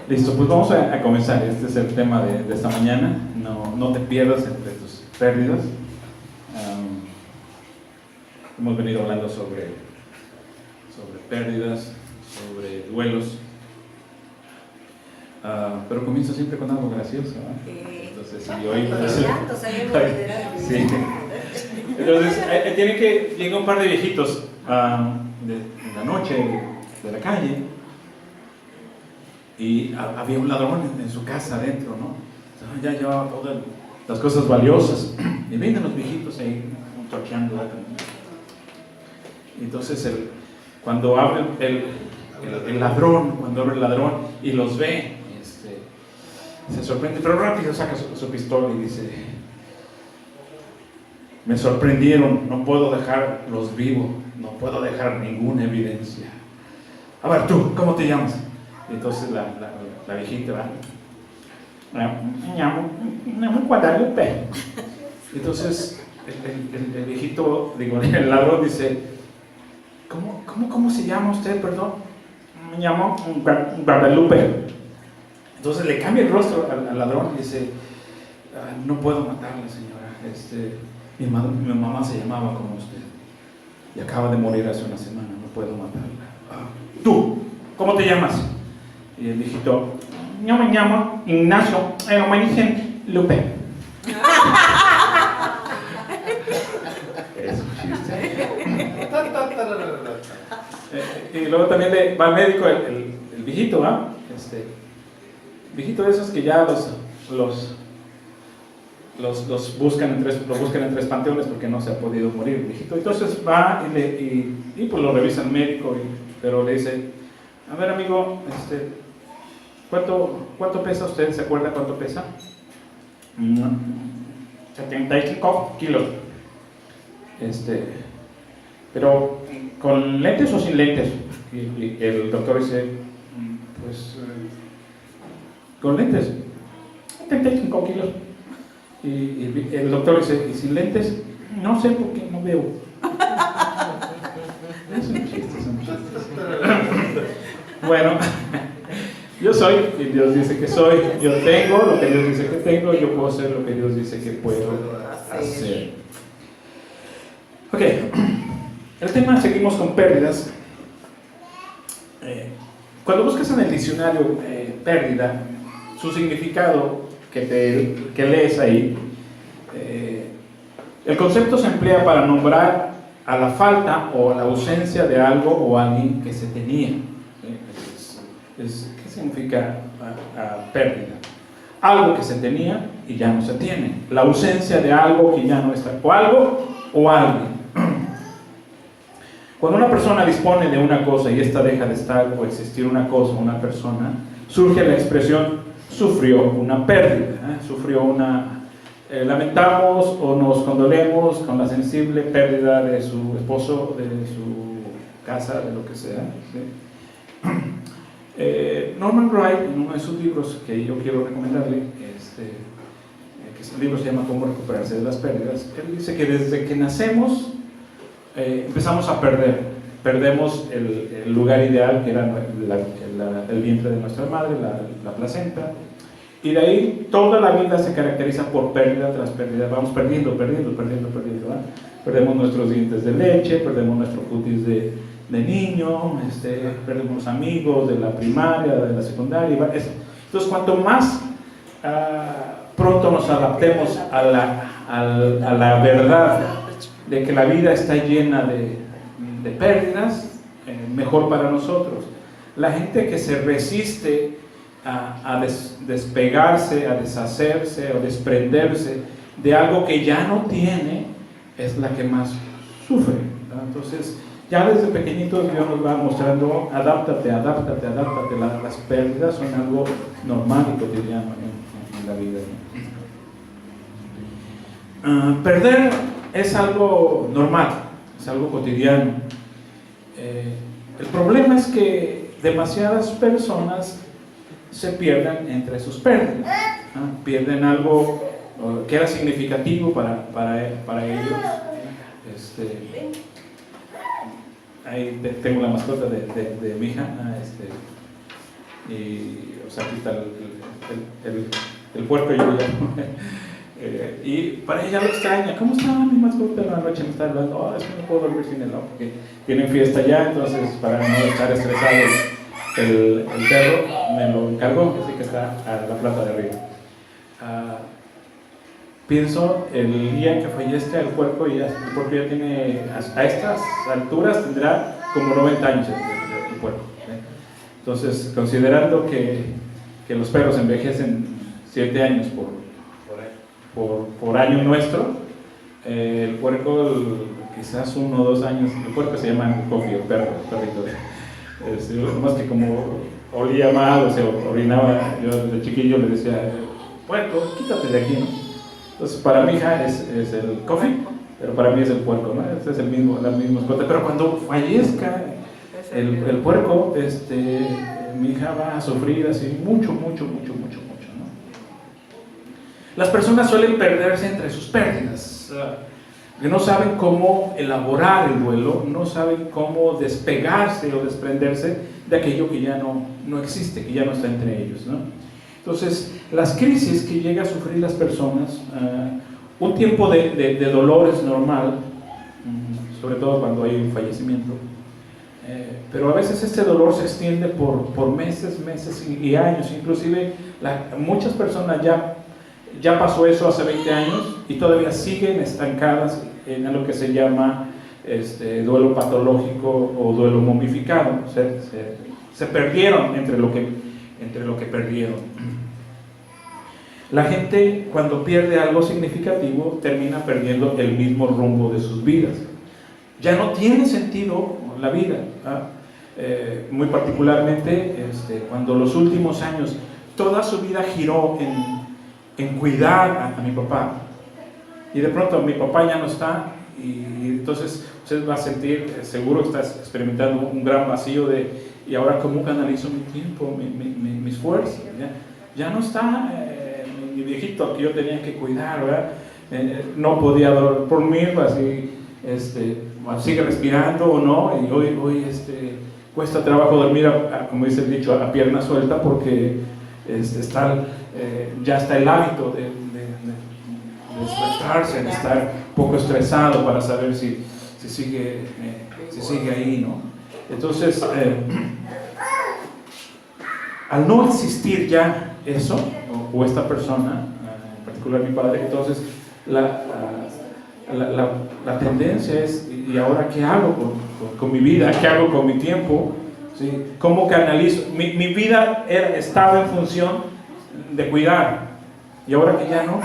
Listo, pues vamos a comenzar. Este es el tema de esta mañana. No te pierdas entre tus pérdidas. Hemos venido hablando sobre pérdidas, sobre duelos. Pero comienzo siempre con algo gracioso, ¿no? Entonces, si hoy... Sí. Entonces, llega un par de viejitos de la noche de la calle y había un ladrón en su casa adentro, ¿no? Ya llevaba todas las cosas valiosas y vienen los viejitos ahí torcheando. Entonces, cuando abre el ladrón y los ve, se sorprende, pero rápido saca su pistola y dice: me sorprendieron, no puedo dejarlos vivos, no puedo dejar ninguna evidencia. A ver, tú, ¿cómo te llamas? Y entonces la viejita va: me llamo Guadalupe. Entonces el viejito, el ladrón dice: ¿Cómo se llama usted, perdón? Me llamo Guadalupe. Entonces le cambia el rostro al ladrón y dice: no puedo matarla, señora. Mi mamá se llamaba como usted y acaba de morir hace una semana, no puedo matarla. Tú, ¿cómo te llamas? Y el viejito: yo me llamo Ignacio, pero me dicen Lupe. Es un chiste. Y luego también va al médico el viejito, ¿va? Viejito de esos que ya los buscan en tres panteones porque no se ha podido morir, viejito. Entonces va y pues lo revisa el médico, pero le dice: a ver, amigo, ¿cuánto pesa usted? ¿Se acuerda cuánto pesa? 75 kilos. Pero ¿con lentes o sin lentes? Y el doctor dice: pues con lentes, 75 kilos. Y el doctor dice: ¿y sin lentes? No sé, porque no veo. Es un chiste. Bueno, yo soy y Dios dice que soy. Yo tengo lo que Dios dice que tengo. Yo puedo hacer lo que Dios dice que puedo hacer. Ok, el tema, seguimos con pérdidas. Cuando buscas en el diccionario pérdida, su significado que lees ahí, el concepto se emplea para nombrar a la falta o a la ausencia de algo o alguien que se tenía. ¿Qué significa pérdida? Algo que se tenía y ya no se tiene. La ausencia de algo que ya no está. O algo o alguien. Cuando una persona dispone de una cosa y esta deja de estar o existir una cosa o una persona, surge la expresión: sufrió una pérdida, lamentamos o nos condolemos con la sensible pérdida de su esposo, de su casa, de lo que sea, ¿sí? Norman Wright, en uno de sus libros que yo quiero recomendarle, que el libro se llama ¿Cómo recuperarse de las pérdidas?, él dice que desde que nacemos empezamos a perdemos el lugar ideal, que era el vientre de nuestra madre, la placenta, y de ahí toda la vida se caracteriza por pérdida tras pérdida. Vamos perdiendo, ¿verdad? Perdemos nuestros dientes de leche, perdemos nuestro cutis de niño, perdemos amigos de la primaria, de la secundaria. Entonces, cuanto más pronto nos adaptemos a la verdad de que la vida está llena de pérdidas, mejor para nosotros. La gente que se resiste a despegarse, a deshacerse o desprenderse de algo que ya no tiene, es la que más sufre, ¿verdad? Entonces, ya desde pequeñito Dios nos va mostrando: adáptate, las pérdidas son algo normal y cotidiano en la vida, ¿no? Perder es algo normal, es algo cotidiano. El problema es que demasiadas personas se pierden entre sus pérdidas, ¿no? Pierden algo que era significativo para ellos. ahí tengo la mascota de mi hija, y o sea, aquí está el puerco y yo ya. Y para ella lo extraña. ¿Cómo está mi mascota en la noche? Me está hablando, oh, es que no puedo dormir sin él, ¿no? Porque tienen fiesta ya, entonces para no estar estresado el perro me lo encargó, así que está a la plata de arriba. Pienso el día en que fallezca el puerco, y el puerco ya tiene, a estas alturas tendrá como 90 años el puerco, ¿eh? Entonces, considerando que los perros envejecen 7 años por año nuestro, el puerco quizás 1 o 2 años. El puerco se llama Coffee, el perrito. Más que como olía mal o se orinaba, yo desde chiquillo le decía, puerco, quítate de aquí, ¿no? Entonces para mi hija es el Coffee, pero para mí es el puerco, ¿no? Este es la misma mascota. Pero cuando fallezca el puerco, mi hija va a sufrir así mucho, ¿no? Las personas suelen perderse entre sus pérdidas, que no saben cómo elaborar el duelo, no saben cómo despegarse o desprenderse de aquello que ya no existe, que ya no está entre ellos, ¿no? Entonces, las crisis que llega a sufrir las personas, un tiempo de dolor es normal, sobre todo cuando hay un fallecimiento, pero a veces este dolor se extiende por meses y años. Inclusive muchas personas ya pasó eso hace 20 años y todavía siguen estancadas en lo que se llama duelo patológico o duelo momificado. Se perdieron entre lo que perdieron. La gente, cuando pierde algo significativo, termina perdiendo el mismo rumbo de sus vidas. Ya no tiene sentido la vida, muy particularmente cuando los últimos años toda su vida giró en cuidar a mi papá, y de pronto mi papá ya no está, y entonces usted va a sentir, seguro estás experimentando un gran vacío y ahora cómo canalizo mi tiempo, mis fuerzas. Ya no está mi viejito que yo tenía que cuidar, ¿verdad? No podía dormir, así, sigue respirando o no, y hoy cuesta trabajo dormir, como dice el dicho, a pierna suelta, porque ya está el hábito de despertarse, de estar poco estresado para saber si sigue ahí, ¿no? Entonces, al no existir ya eso, o esta persona, en particular mi padre, entonces la tendencia es, ¿y ahora qué hago con mi vida? ¿Qué hago con mi tiempo? ¿Sí? ¿Cómo canalizo? Mi vida estaba en función de cuidar, y ahora que ya no.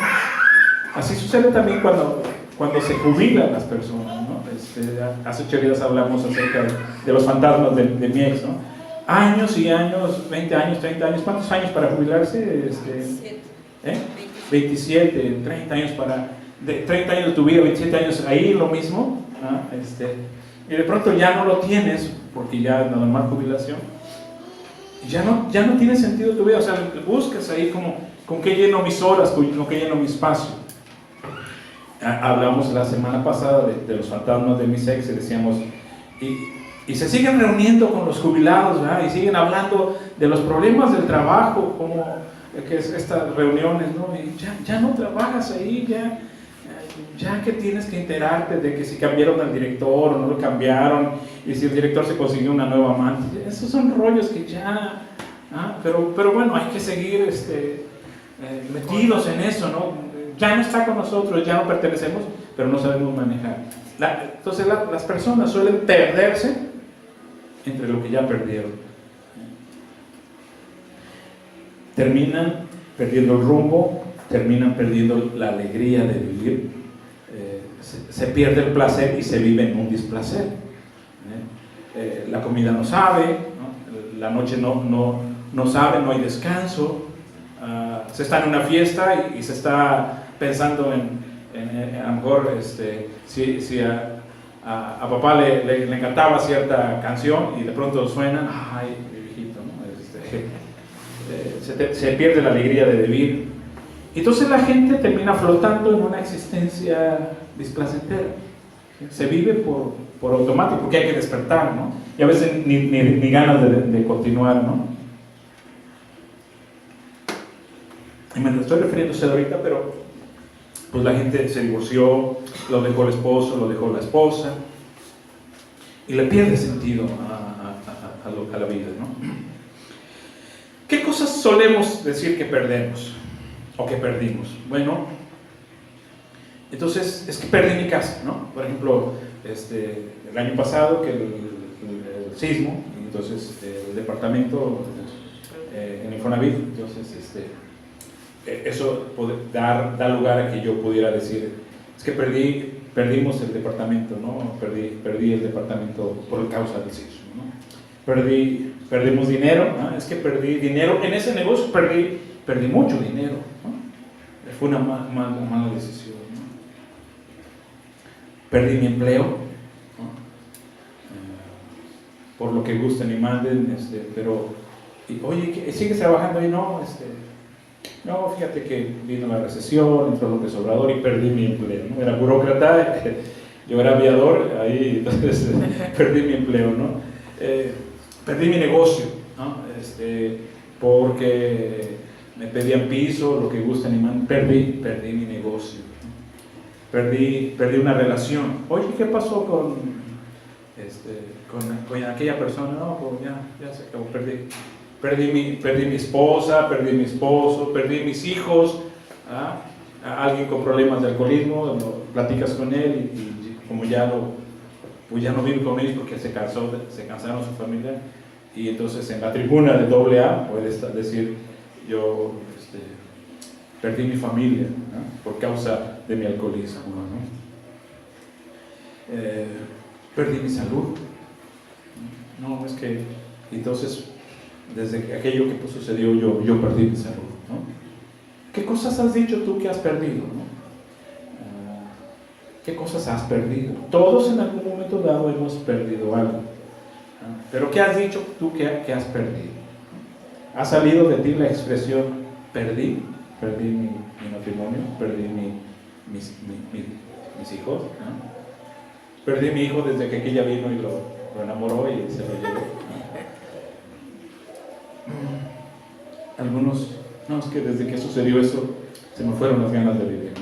Así sucede también cuando se jubilan las personas, ¿no? Hace 8 días hablamos acerca de los fantasmas de mi ex, ¿no? Años y años, 20 años, 30 años, ¿cuántos años para jubilarse? 27, 30 años de 30 años de tu vida, 27 años, ahí lo mismo, ¿no? Y de pronto ya no lo tienes, porque ya es la normal jubilación, y ya no tiene sentido tu vida. O sea, buscas ahí con qué lleno mis horas, con qué lleno mi espacio. Hablamos la semana pasada de los fantasmas de mis ex, y decíamos, y se siguen reuniendo con los jubilados, ¿verdad? Y siguen hablando de los problemas del trabajo, como que es estas reuniones, ¿no? Y ya no trabajas ahí, ya que tienes que enterarte de que si cambiaron al director o no lo cambiaron, y si el director se consiguió una nueva amante. Esos son rollos que ya, pero bueno, hay que seguir metidos en eso, ¿no? Ya no está con nosotros, ya no pertenecemos, pero no sabemos manejar. Entonces las personas suelen perderse entre lo que ya perdieron. Terminan perdiendo el rumbo, terminan perdiendo la alegría de vivir, se pierde el placer y se vive en un displacer. La comida no sabe, ¿no? La noche no sabe, no hay descanso. Se está en una fiesta y se está pensando a lo mejor si a papá le encantaba cierta canción, y de pronto suena, ay, mi viejito, ¿no? Se pierde la alegría de vivir. Entonces la gente termina flotando en una existencia displacentera. Se vive por automático, porque hay que despertar, ¿no? Y a veces ni ganas de continuar, ¿no? Y me lo estoy refiriendo a usted ahorita, pero pues la gente se divorció, lo dejó el esposo, lo dejó la esposa, y le pierde sentido a la vida, ¿no? ¿Qué cosas solemos decir que perdemos o que perdimos? Bueno, entonces es que perdí mi casa, ¿no? Por ejemplo, el año pasado que el sismo, entonces el departamento en Infonavit, entonces eso da lugar a que yo pudiera decir, es que perdimos el departamento, ¿no? Perdí el departamento por causa del sismo, ¿no? Perdimos dinero, ¿no? Es que perdí dinero, en ese negocio perdí mucho dinero, ¿no? Fue una mala decisión, ¿no? Perdí mi empleo, ¿no? Por lo que gusten y manden, pero, oye, ¿sigues trabajando ahí? No, no, fíjate que vino la recesión, entró López Obrador y perdí mi empleo, ¿no? Era burócrata, yo era aviador, ahí entonces perdí mi empleo, ¿no? Perdí mi negocio, ¿no? Porque me pedían piso, lo que gustan y mandan, perdí mi negocio, ¿no? Perdí una relación. Oye, ¿qué pasó con aquella persona? No, pues ya se acabó, perdí mi esposa, perdí mi esposo, perdí mis hijos, ¿ah? A alguien con problemas de alcoholismo, platicas con él y como ya no vive con ellos porque se cansaron su familia, y entonces en la tribuna de AA puedes decir, yo perdí mi familia, ¿no? Por causa de mi alcoholismo, ¿no? Perdí mi salud, no, es que entonces desde aquello que sucedió yo perdí mi salud, ¿no? ¿Qué cosas has dicho tú que has perdido, no? ¿Qué cosas has perdido? Todos en algún momento dado hemos perdido algo, ¿no? Pero ¿qué has dicho tú que has perdido? ¿Ha salido de ti la expresión perdí mi matrimonio, perdí mis hijos, ¿no? Perdí mi hijo desde que aquella vino y lo enamoró y se lo llevó, ¿no? Algunos, no, es que desde que sucedió eso se me fueron las ganas de vivir,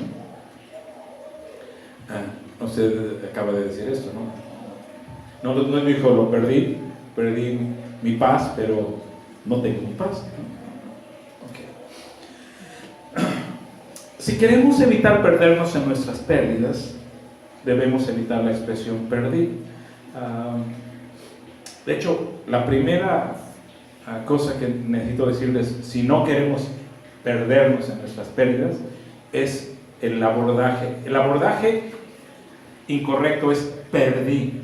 ¿no? Usted acaba de decir esto, ¿no? No dijo, lo perdí mi paz, pero no tengo mi paz, ¿no? Okay. Si queremos evitar perdernos en nuestras pérdidas, debemos evitar la expresión perdí. De hecho, la primera cosa que necesito decirles, si no queremos perdernos en nuestras pérdidas, es el abordaje. El abordaje incorrecto es perdí.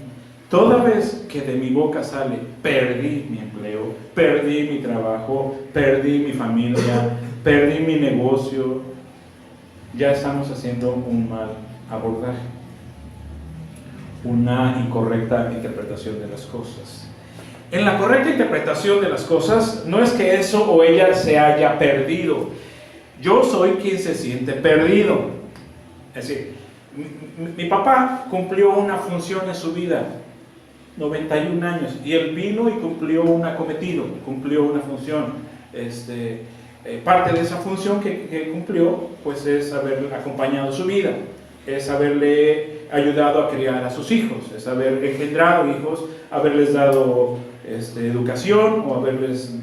Toda vez que de mi boca sale perdí mi empleo, perdí mi trabajo, perdí mi familia, perdí mi negocio, ya estamos haciendo un mal abordaje, una incorrecta interpretación de las cosas. En la correcta interpretación de las cosas, no es que eso o ella se haya perdido. Yo soy quien se siente perdido. Es decir, mi papá cumplió una función en su vida, 91 años, y él vino y cumplió un acometido, cumplió una función. Parte de esa función que cumplió, pues es haber acompañado su vida, es haberle ayudado a criar a sus hijos, es haber engendrado hijos, haberles dado educación o haberles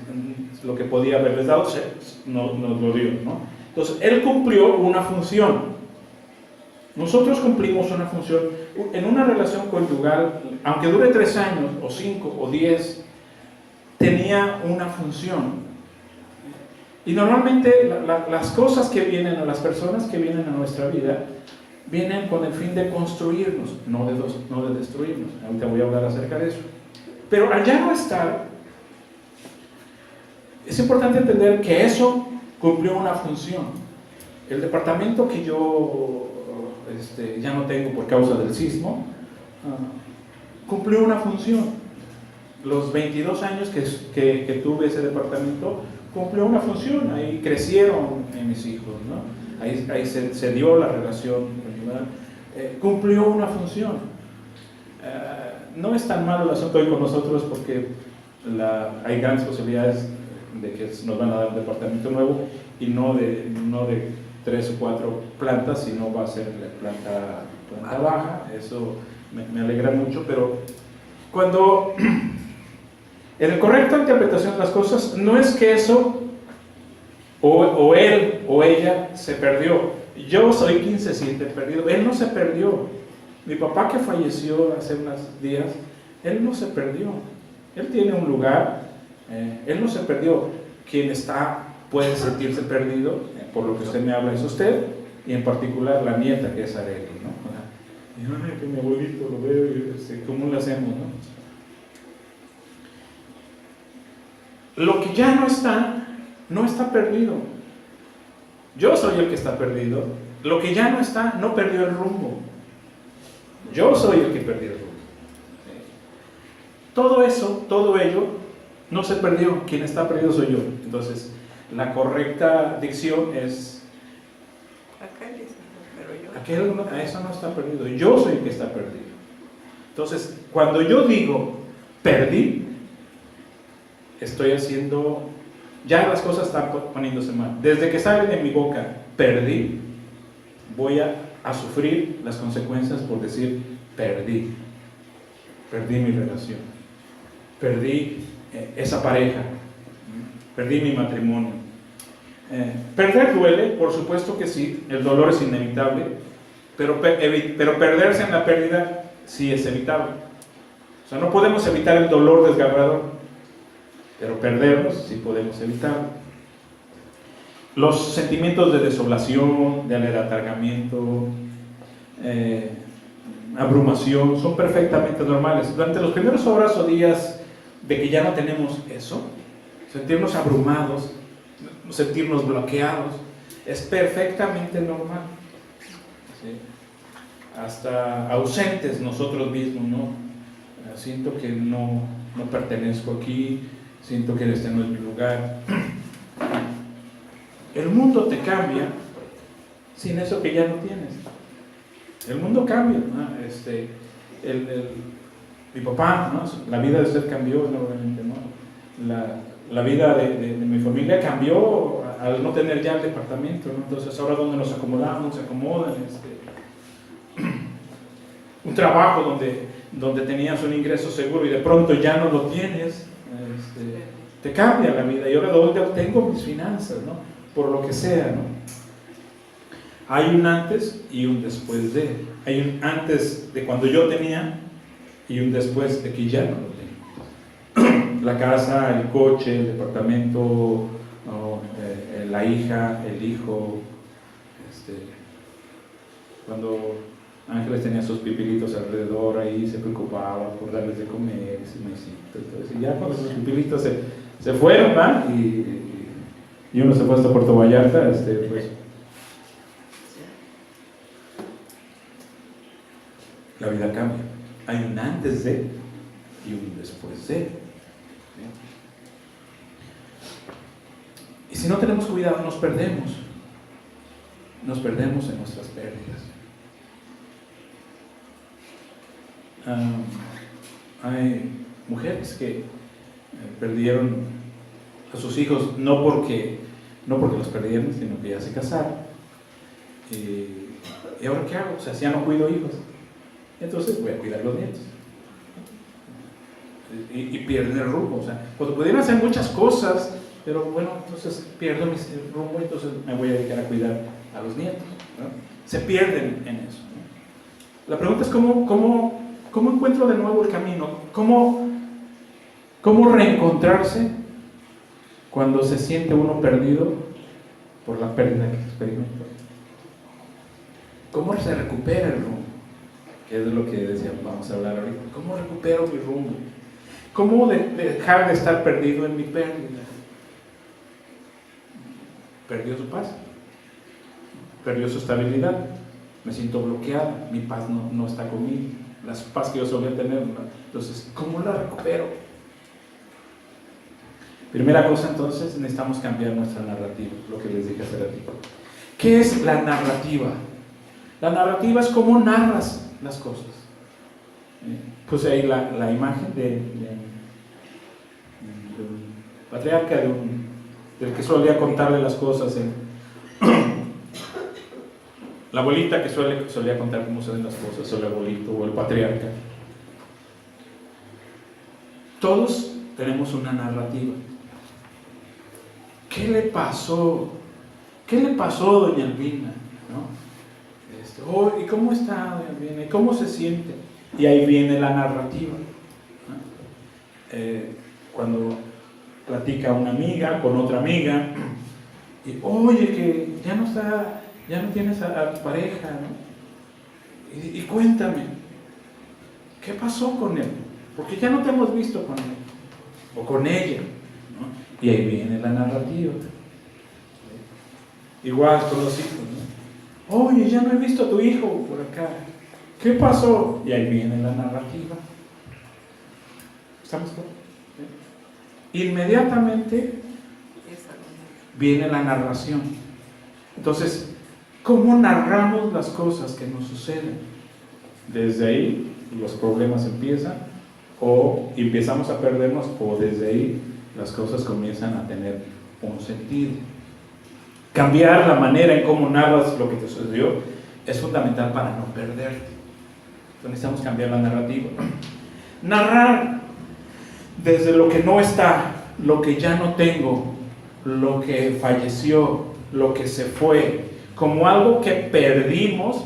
lo que podía haberles dado, nos lo dio, ¿no? Entonces, él cumplió una función. Nosotros cumplimos una función en una relación conyugal, aunque dure 3 años, o 5, o 10, tenía una función. Y normalmente las cosas que vienen, o las personas que vienen a nuestra vida, vienen con el fin de construirnos, no de destruirnos. Ahorita voy a hablar acerca de eso. Pero al ya no estar, es importante entender que eso cumplió una función. El departamento que yo ya no tengo por causa del sismo, cumplió una función. Los 22 años que tuve ese departamento, cumplió una función. Ahí crecieron mis hijos, ¿no? Ahí se dio la relación, cumplió una función. No es tan malo el asunto hoy con nosotros porque hay grandes posibilidades de que nos van a dar un departamento nuevo y no de 3 o 4 plantas, sino va a ser planta baja. Eso me alegra mucho, pero cuando en la correcta interpretación de las cosas, no es que eso o él o ella se perdió. Yo soy quien se siente perdido. Él no se perdió. Mi papá, que falleció hace unos días, él no se perdió. Él tiene un lugar, él no se perdió. Quien puede sentirse perdido, por lo que usted me habla, es usted, y en particular la nieta, que es Arely, ¿no? Y, ay, que mi abuelito lo veo, y ¿cómo le hacemos, no? Lo que ya no está perdido. Yo soy el que está perdido. Lo que ya no está, no perdió el rumbo. Yo soy el que perdió el rumbo. Todo eso, todo ello, no se perdió. Quien está perdido soy yo. Entonces, la correcta dicción es: eso no está perdido. Yo soy el que está perdido. Entonces, cuando yo digo perdí, estoy haciendo, ya las cosas están poniéndose mal. Desde que sale de mi boca perdí, voy a sufrir las consecuencias por decir perdí mi relación, perdí esa pareja, perdí mi matrimonio. Perder duele, por supuesto que sí, el dolor es inevitable, pero perderse en la pérdida sí es evitable. O sea, no podemos evitar el dolor desgarrador, pero perderlos sí podemos evitarlo. Los sentimientos de desolación, de aletargamiento, abrumación, son perfectamente normales. Durante los primeros horas o días de que ya no tenemos eso, sentirnos abrumados, sentirnos bloqueados, es perfectamente normal. ¿Sí? Hasta ausentes nosotros mismos, ¿no? Siento que no pertenezco aquí, siento que este no es mi lugar. El mundo te cambia sin eso que ya no tienes. El mundo cambia, ¿no? Mi papá, ¿no? La vida de usted cambió enormemente, ¿no? La vida de mi familia cambió al no tener ya el departamento, ¿no? Entonces ahora donde nos acomodamos, se acomodan. Un trabajo donde tenías un ingreso seguro y de pronto ya no lo tienes, te cambia la vida. Y ahora, ¿dónde obtengo mis finanzas, no? Por lo que sea, ¿no? Hay un antes y un después de. Hay un antes de cuando yo tenía y un después de que ya no lo tengo. La casa, el coche, el departamento, ¿no? La hija, el hijo. Cuando Ángeles tenía sus pipilitos alrededor, ahí se preocupaba por darles de comer, y ya cuando sus pipilitos se fueron, ¿va? Y uno se fue hasta Puerto Vallarta, pues la vida cambia. Hay un antes de y un después de. Y si no tenemos cuidado, nos perdemos en nuestras pérdidas. Hay mujeres que perdieron a sus hijos no porque los perdieron, sino que ya se casaron. ¿Y ahora qué hago? O sea, si ya no cuido hijos, entonces voy a cuidar los nietos. Y pierden el rumbo. O sea, cuando pudieran hacer muchas cosas, pero bueno, entonces pierdo mi rumbo, entonces me voy a dedicar a cuidar a los nietos, ¿no? Se pierden en eso, ¿no? La pregunta es ¿cómo encuentro de nuevo el camino? ¿Cómo reencontrarse cuando se siente uno perdido por la pérdida que experimentó? ¿Cómo se recupera el rumbo? Que es de lo que decía, vamos a hablar ahorita. ¿Cómo recupero mi rumbo? ¿Cómo dejar de estar perdido en mi pérdida? Perdió su paz, perdió su estabilidad, me siento bloqueado, mi paz no está conmigo, la paz que yo solía tener, ¿no? Entonces, ¿cómo la recupero? Primera cosa, entonces, necesitamos cambiar nuestra narrativa, lo que les dije hace ratito. ¿Qué es la narrativa? La narrativa es cómo narras las cosas. Puse ahí la imagen del patriarca, del que solía contarle las cosas, la abuelita que solía contar cómo se ven las cosas, o el abuelito, o el patriarca. Todos tenemos una narrativa. ¿Qué le pasó? ¿Qué le pasó a doña Albina? ¿Y cómo está doña Albina? ¿Y cómo se siente? Y ahí viene la narrativa. Cuando platica una amiga con otra amiga, y oye, que ya no tienes a tu pareja, ¿no? Y cuéntame, ¿qué pasó con él? Porque ya no te hemos visto con él, o con ella, ¿no? Y ahí viene la narrativa. Igual con los hijos, ¿no? Oye, ya no he visto a tu hijo por acá, ¿qué pasó? Y ahí viene la narrativa. ¿Estamos todos? ¿Sí? Inmediatamente viene la narración. Entonces, ¿cómo narramos las cosas que nos suceden? Desde ahí los problemas empiezan, o empezamos a perdernos, o desde ahí las cosas comienzan a tener un sentido. Cambiar la manera en cómo narras lo que te sucedió es fundamental para no perderte. Entonces necesitamos cambiar la narrativa. Narrar desde lo que no está, lo que ya no tengo, lo que falleció, lo que se fue, como algo que perdimos,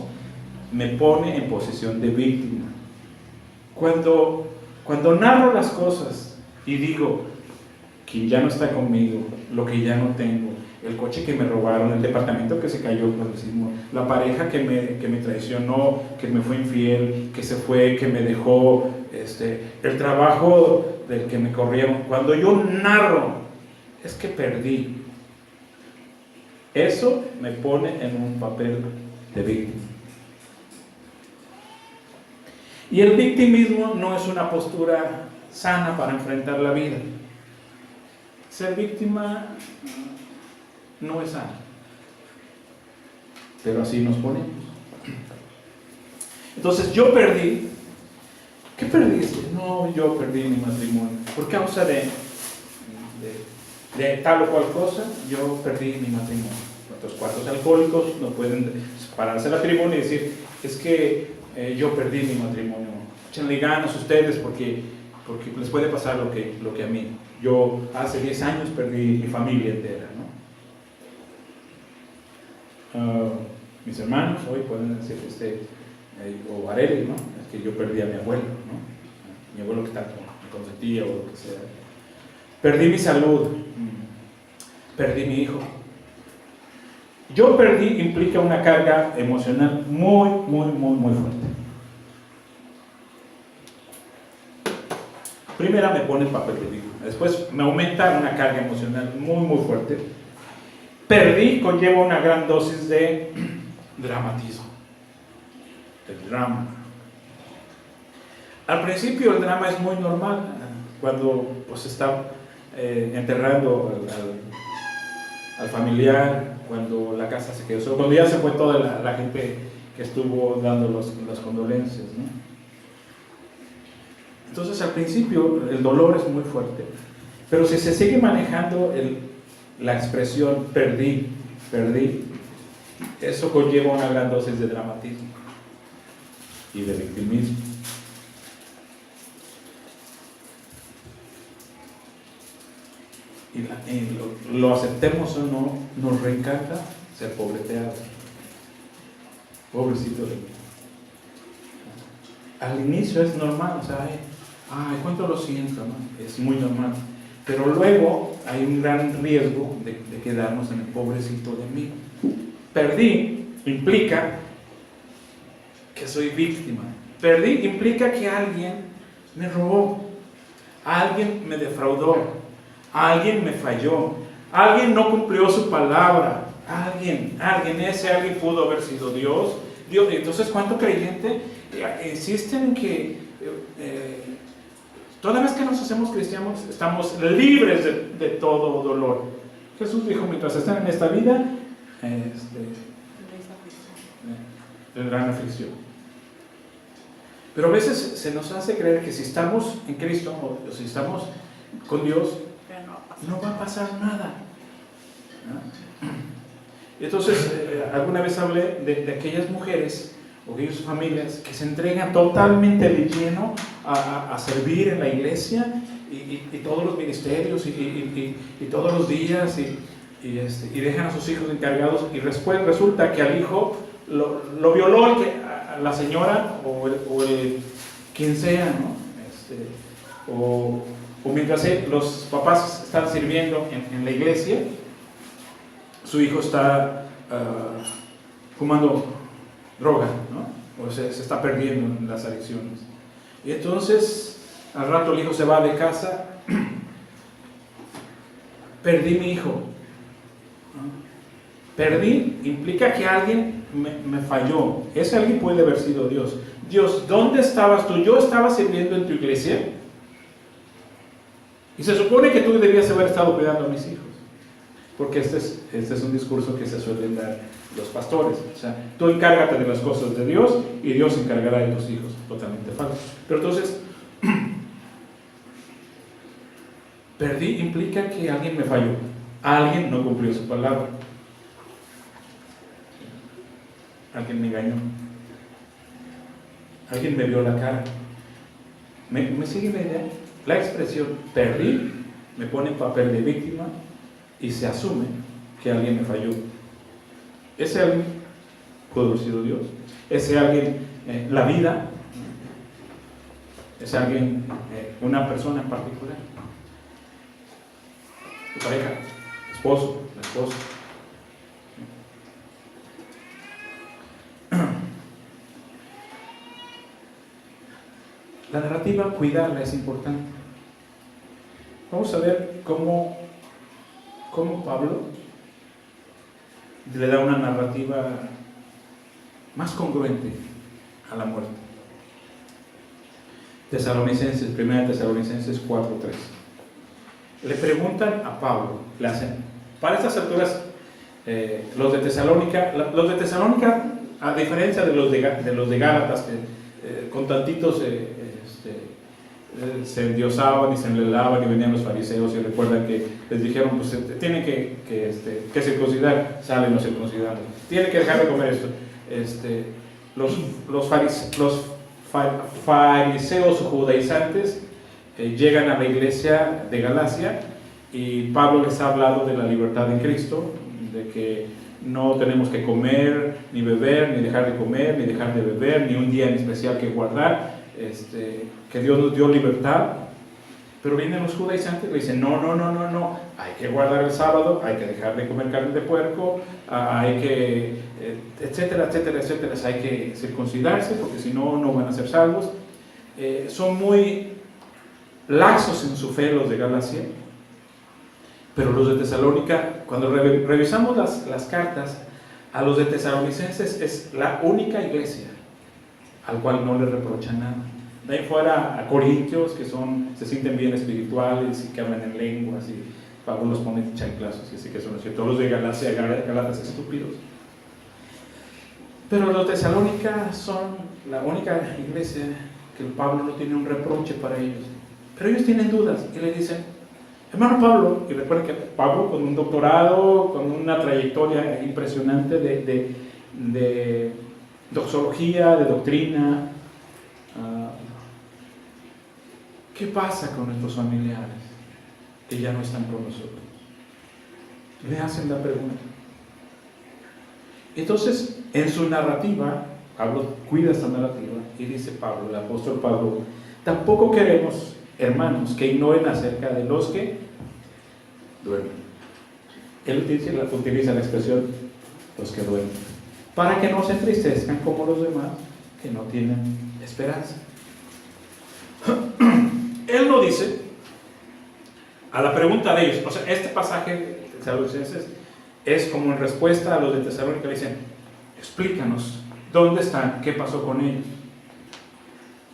me pone en posición de víctima. Cuando narro las cosas y digo, quien ya no está conmigo, lo que ya no tengo, el coche que me robaron, el departamento que se cayó por el sismo, la pareja que me traicionó, que me fue infiel, que se fue, que me dejó, el trabajo del que me corrieron. Cuando yo narro, es que perdí. Eso me pone en un papel de víctima. Y el victimismo no es una postura sana para enfrentar la vida. Ser víctima no es sano, pero así nos ponemos. Entonces yo perdí. ¿Qué perdiste? No, yo perdí mi matrimonio por causa de tal o cual cosa. Yo perdí mi matrimonio. Los cuartos alcohólicos no pueden pararse la tribuna y decir, es que yo perdí mi matrimonio. Échenle ganas ustedes porque les puede pasar lo que a mí. Yo hace 10 años perdí mi familia entera, ¿no? Mis hermanos hoy pueden decir o Areli, ¿no? Es que yo perdí a mi abuelo, ¿no? Mi abuelo que está me consentía o lo que sea. Perdí mi salud, perdí mi hijo. Yo perdí implica una carga emocional muy, muy, muy, muy fuerte. Primera me pone el papel de víctima, después me aumenta una carga emocional muy, muy fuerte. Perdí conlleva una gran dosis de dramatismo, del drama. Al principio el drama es muy normal, cuando pues está enterrando al familiar, cuando la casa se quedó sola, cuando ya se fue toda la gente que estuvo dando las condolencias, ¿no? Entonces al principio el dolor es muy fuerte, pero si se sigue manejando la expresión perdí, eso conlleva una gran dosis de dramatismo y de victimismo. Y lo aceptemos o no, nos reencanta ser pobreteados. Pobrecito de mí. Al inicio es normal, o sea, ay, cuánto lo siento, ¿no? Es muy normal. Pero luego hay un gran riesgo de quedarnos en el pobrecito de mí. Perdí implica que soy víctima. Perdí implica que alguien me robó, alguien me defraudó, alguien me falló, alguien no cumplió su palabra, alguien pudo haber sido Dios. Entonces, ¿cuánto creyente insisten en que toda vez que nos hacemos cristianos estamos libres de todo dolor? Jesús dijo, mientras están en esta vida, tendrán aflicción. Pero a veces se nos hace creer que si estamos en Cristo o si estamos con Dios, no va a pasar nada, ¿no? Entonces, alguna vez hablé de aquellas mujeres o aquellas familias que se entregan totalmente de lleno a servir en la iglesia y todos los ministerios y todos los días y dejan a sus hijos encargados y después resulta que al hijo lo violó la señora o el quien sea, ¿no? O mientras los papás están sirviendo en la iglesia, su hijo está fumando droga, ¿no? O se está perdiendo en las adicciones. Y entonces, al rato el hijo se va de casa, perdí mi hijo, ¿no? Perdí implica que alguien me falló. Ese alguien puede haber sido Dios. Dios, ¿dónde estabas tú? Yo estaba sirviendo en tu iglesia y se supone que tú debías haber estado cuidando a mis hijos. Porque este es un discurso que se suelen dar los pastores. O sea, tú encárgate de las cosas de Dios y Dios se encargará de tus hijos. Totalmente falso. Pero entonces, perdí implica que alguien me falló. Alguien no cumplió su palabra. Alguien me engañó. Alguien me vio la cara. ¿Me sigue la idea? La expresión perdí me pone en papel de víctima y se asume que alguien me falló. Ese alguien puede haber sido Dios. Ese alguien, la vida. Ese alguien, una persona en particular. Tu pareja, esposo, la esposa. La narrativa, cuidarla es importante. Vamos a ver cómo Pablo le da una narrativa más congruente a la muerte. Tesalonicenses, 1 Tesalonicenses 4:3. Le preguntan a Pablo, le hacen, para estas alturas, los de Tesalónica, a diferencia de los de Gálatas, que con tantitos se endiosaban y se enlelaban y venían los fariseos y recuerdan que les dijeron, pues tienen que circuncidar, salen los circuncidados, tienen que dejar de comer esto. Los fariseos judaizantes llegan a la iglesia de Galacia y Pablo les ha hablado de la libertad en Cristo, de que no tenemos que comer, ni beber, ni dejar de comer, ni dejar de beber, ni un día en especial que guardar, que Dios nos dio libertad. Pero vienen los judaizantes y le dicen, no, hay que guardar el sábado, hay que dejar de comer carne de puerco, hay que, etcétera, hay que circuncidarse porque si no, no van a ser salvos. Son muy laxos en su fe los de Galacia, pero los de Tesalónica, cuando revisamos las cartas, a los de Tesalonicenses es la única iglesia al cual no le reprochan nada. De ahí fuera a Corintios, que se sienten bien espirituales y que hablan en lenguas, y Pablo los pone chanclazos, y así que son ciertos. Los de Galacia, Galatas estúpidos. Pero los de Tesalónica son la única iglesia que Pablo no tiene un reproche para ellos. Pero ellos tienen dudas y le dicen, hermano Pablo, y recuerden que Pablo con un doctorado, con una trayectoria impresionante de doxología, de doctrina, ¿qué pasa con nuestros familiares que ya no están con nosotros? Le hacen la pregunta. Entonces, en su narrativa, Pablo cuida esta narrativa y dice Pablo, el apóstol Pablo, tampoco queremos, hermanos, que ignoren acerca de los que duermen. Él utiliza la expresión los que duermen, para que no se entristezcan como los demás que no tienen esperanza. Él no dice a la pregunta de ellos, o sea, este pasaje de Tesalonicenses es como en respuesta a los de Tesalónica que le dicen, explícanos, ¿dónde están? ¿Qué pasó con ellos?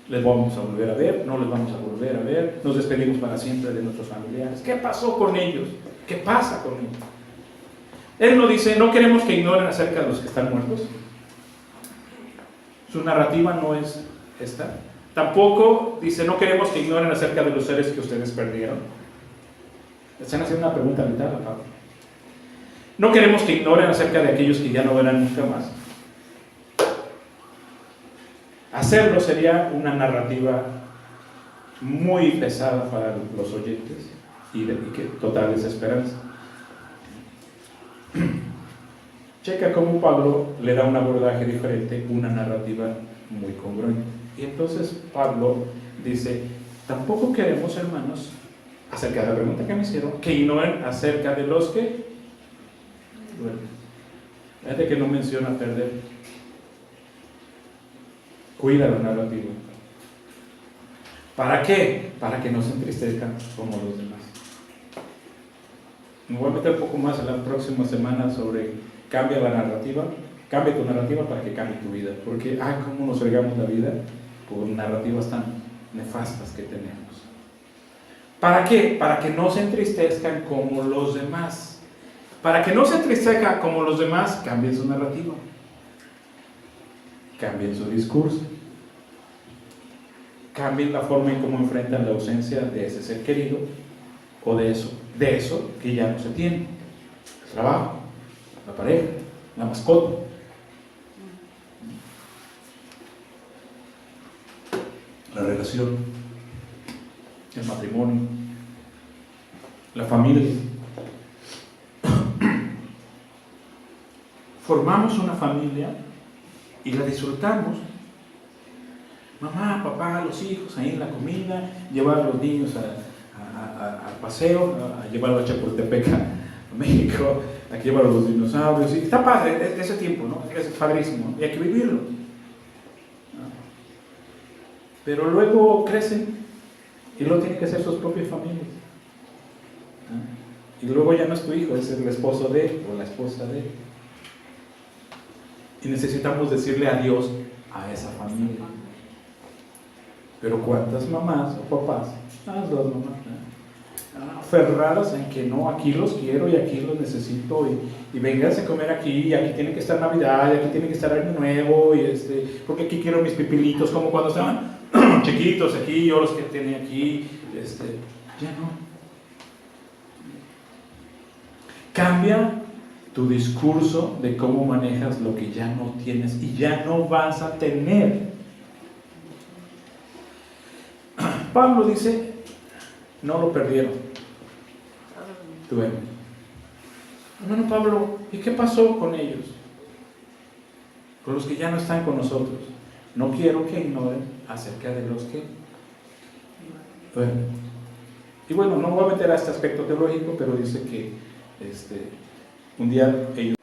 ¿Les vamos a volver a ver? ¿No les vamos a volver a ver? ¿Nos despedimos para siempre de nuestros familiares? ¿Qué pasó con ellos? ¿Qué pasa con ellos? Él no dice, no queremos que ignoren acerca de los que están muertos. Su narrativa no es esta. Tampoco, dice, no queremos que ignoren acerca de los seres que ustedes perdieron. Están haciendo una pregunta vital a Pablo. No queremos que ignoren acerca de aquellos que ya no verán nunca más. Hacerlo sería una narrativa muy pesada para los oyentes y que total desesperanza. Checa cómo Pablo le da un abordaje diferente, una narrativa muy congruente. Y entonces Pablo dice, tampoco queremos, hermanos, acerca de la pregunta que me hicieron, que ignoren acerca de los que duermen. Fíjate que no menciona perder. Cuida la narrativa. ¿Para qué? Para que no se entristezcan como los demás. Me voy a meter un poco más en la próxima semana sobre cambia la narrativa, cambia tu narrativa para que cambie tu vida. Porque, cómo nos regamos la vida por narrativas tan nefastas que tenemos. ¿Para qué? Para que no se entristezcan como los demás. Para que no se entristezcan como los demás, cambien su narrativa. Cambien su discurso. Cambien la forma en cómo enfrentan la ausencia de ese ser querido o de eso que ya no se tiene. El trabajo, la pareja, la mascota. La relación, el matrimonio, la familia. Formamos una familia y la disfrutamos. Mamá, papá, los hijos, ahí en la comida, llevar a los niños al paseo, a llevarlos a Chapultepec, a México, a llevar a los dinosaurios. Y está padre ese tiempo, ¿no? Es padrísimo, y hay que vivirlo. Pero luego crecen y luego tienen que ser sus propias familias. Y luego ya no es tu hijo, es el esposo de él o la esposa de él. Y necesitamos decirle adiós a esa familia. Pero ¿cuántas mamás o papás, las dos mamás, aferradas en que no, aquí los quiero y aquí los necesito y vénganse a comer aquí y aquí tiene que estar Navidad y aquí tiene que estar Año Nuevo y porque aquí quiero mis pipilitos como cuando estaban chiquitos aquí, yo los que tenía aquí, ya no. Cambia tu discurso de cómo manejas lo que ya no tienes y ya no vas a tener. Pablo dice, no lo perdieron. Duermen. Hermano Pablo, ¿y qué pasó con ellos? Con los que ya no están con nosotros. No quiero que ignoren acerca de los que duermen. Y bueno, no voy a meter a este aspecto teológico, pero dice que un día ellos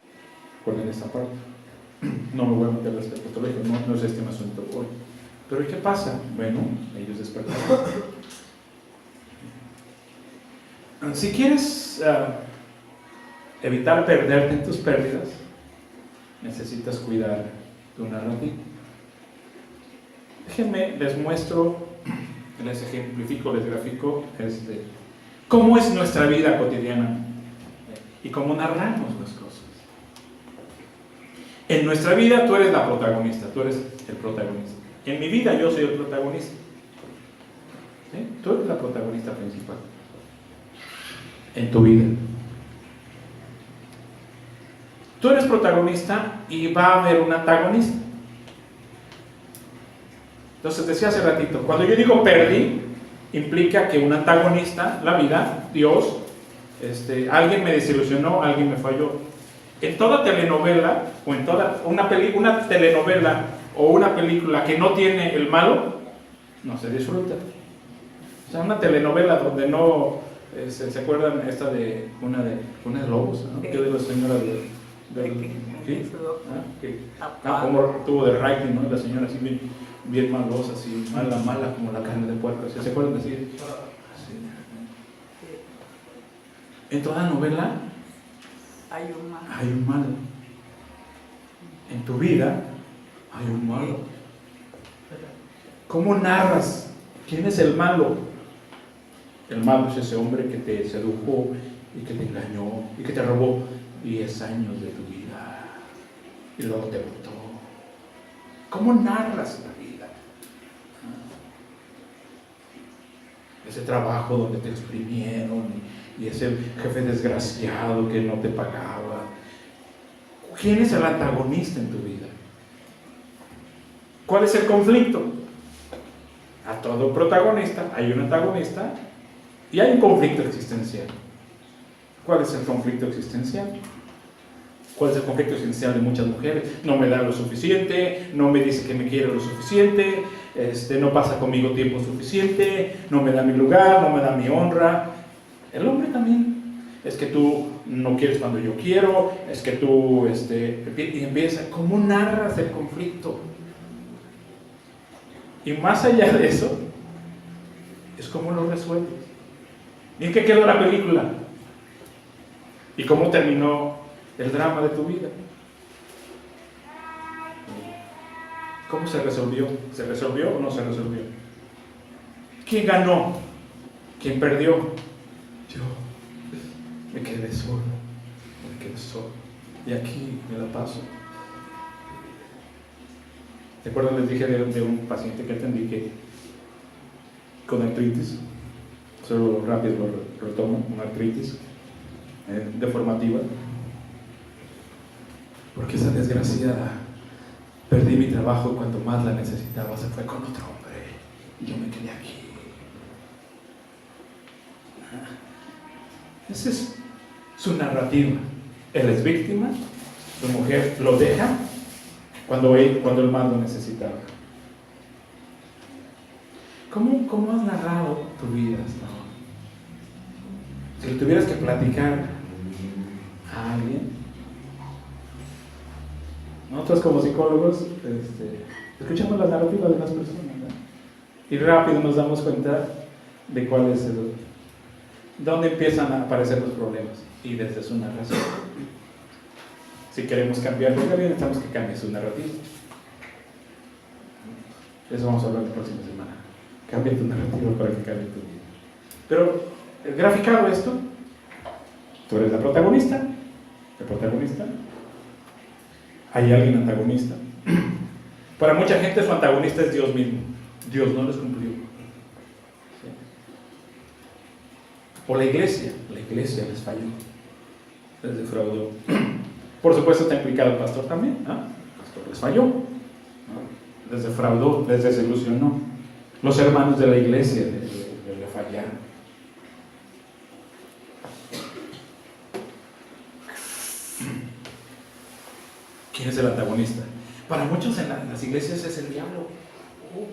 recuerden esta parte. No me voy a meter al aspecto teológico, no es este asunto hoy. Pero ¿y qué pasa? Bueno, ellos despertaron. Si quieres evitar perderte en tus pérdidas, necesitas cuidar tu narrativa. Déjenme, les muestro, les ejemplifico, les grafico cómo es nuestra vida cotidiana y cómo narramos las cosas. En nuestra vida tú eres la protagonista, tú eres el protagonista. En mi vida yo soy el protagonista. ¿Sí? Tú eres la protagonista principal. En tu vida. Tú eres protagonista y va a haber un antagonista. Entonces decía hace ratito, cuando yo digo perdí, implica que un antagonista, la vida, Dios, alguien me desilusionó, alguien me falló. En toda telenovela, o en toda una telenovela o una película que no tiene el malo, no se disfruta. O sea, una telenovela donde no, ¿se acuerdan esta de una de Lobos? ¿No? Que de la señora ¿sí? Como tuvo de writing, ¿no? La señora así bien malosa, así mala como la carne de puerco. ¿Se acuerdan de así? Sí. En toda novela hay un malo. En tu vida hay un malo. ¿Cómo narras? ¿Quién es el malo? El malo es ese hombre que te sedujo y que te engañó y que te robó 10 años de tu vida y luego te botó. ¿Cómo narras la vida? trabajo donde te exprimieron y ese jefe desgraciado que no te pagaba. ¿Quién es el antagonista en tu vida? ¿Cuál es el conflicto? A todo protagonista hay un antagonista y hay un conflicto existencial. ¿Cuál es el conflicto existencial? ¿Cuál es el conflicto existencial de muchas mujeres? No me da lo suficiente, no me dice que me quiere lo suficiente, no pasa conmigo tiempo suficiente, no me da mi lugar, no me da mi honra. El hombre también. Es que tú no quieres cuando yo quiero, es que tú, y empieza, ¿cómo narras el conflicto? Y más allá de eso, es cómo lo resuelves. ¿Y en qué quedó la película? ¿Y cómo terminó el drama de tu vida? ¿Cómo se resolvió? ¿Se resolvió o no se resolvió? ¿Quién ganó? ¿Quién perdió? Yo me quedé solo. Y aquí me la paso. ¿Te acuerdas? Les dije de un paciente que atendí que con artritis, solo rápido lo retomo, una artritis deformativa, porque esa desgraciada perdí mi trabajo y cuando más la necesitaba se fue con otro hombre y yo me quedé aquí. Esa es su narrativa. Él es víctima, su mujer lo deja cuando el más lo necesitaba. ¿Cómo has narrado tu vida hasta ahora? Si le tuvieras que platicar a alguien, nosotros como psicólogos escuchamos la narrativa de las personas, ¿no? Y rápido nos damos cuenta de cuál es dónde empiezan a aparecer los problemas y desde su narración. Si queremos cambiar lo que necesitamos que cambie su narrativa. Eso vamos a hablar la próxima semana. Cambia tu narrativa para que cambie tu vida. Pero, graficado esto, tú eres la protagonista, el protagonista. Hay alguien antagonista. Para mucha gente su antagonista es Dios mismo. Dios no les cumplió. ¿Sí? O la iglesia les falló, les defraudó. Por supuesto está implicado el pastor también, ¿no? El pastor les falló, ¿no? Les defraudó, les desilusionó. Los hermanos de la iglesia le fallaron. ¿Quién es el antagonista? Para muchos en las iglesias es el diablo.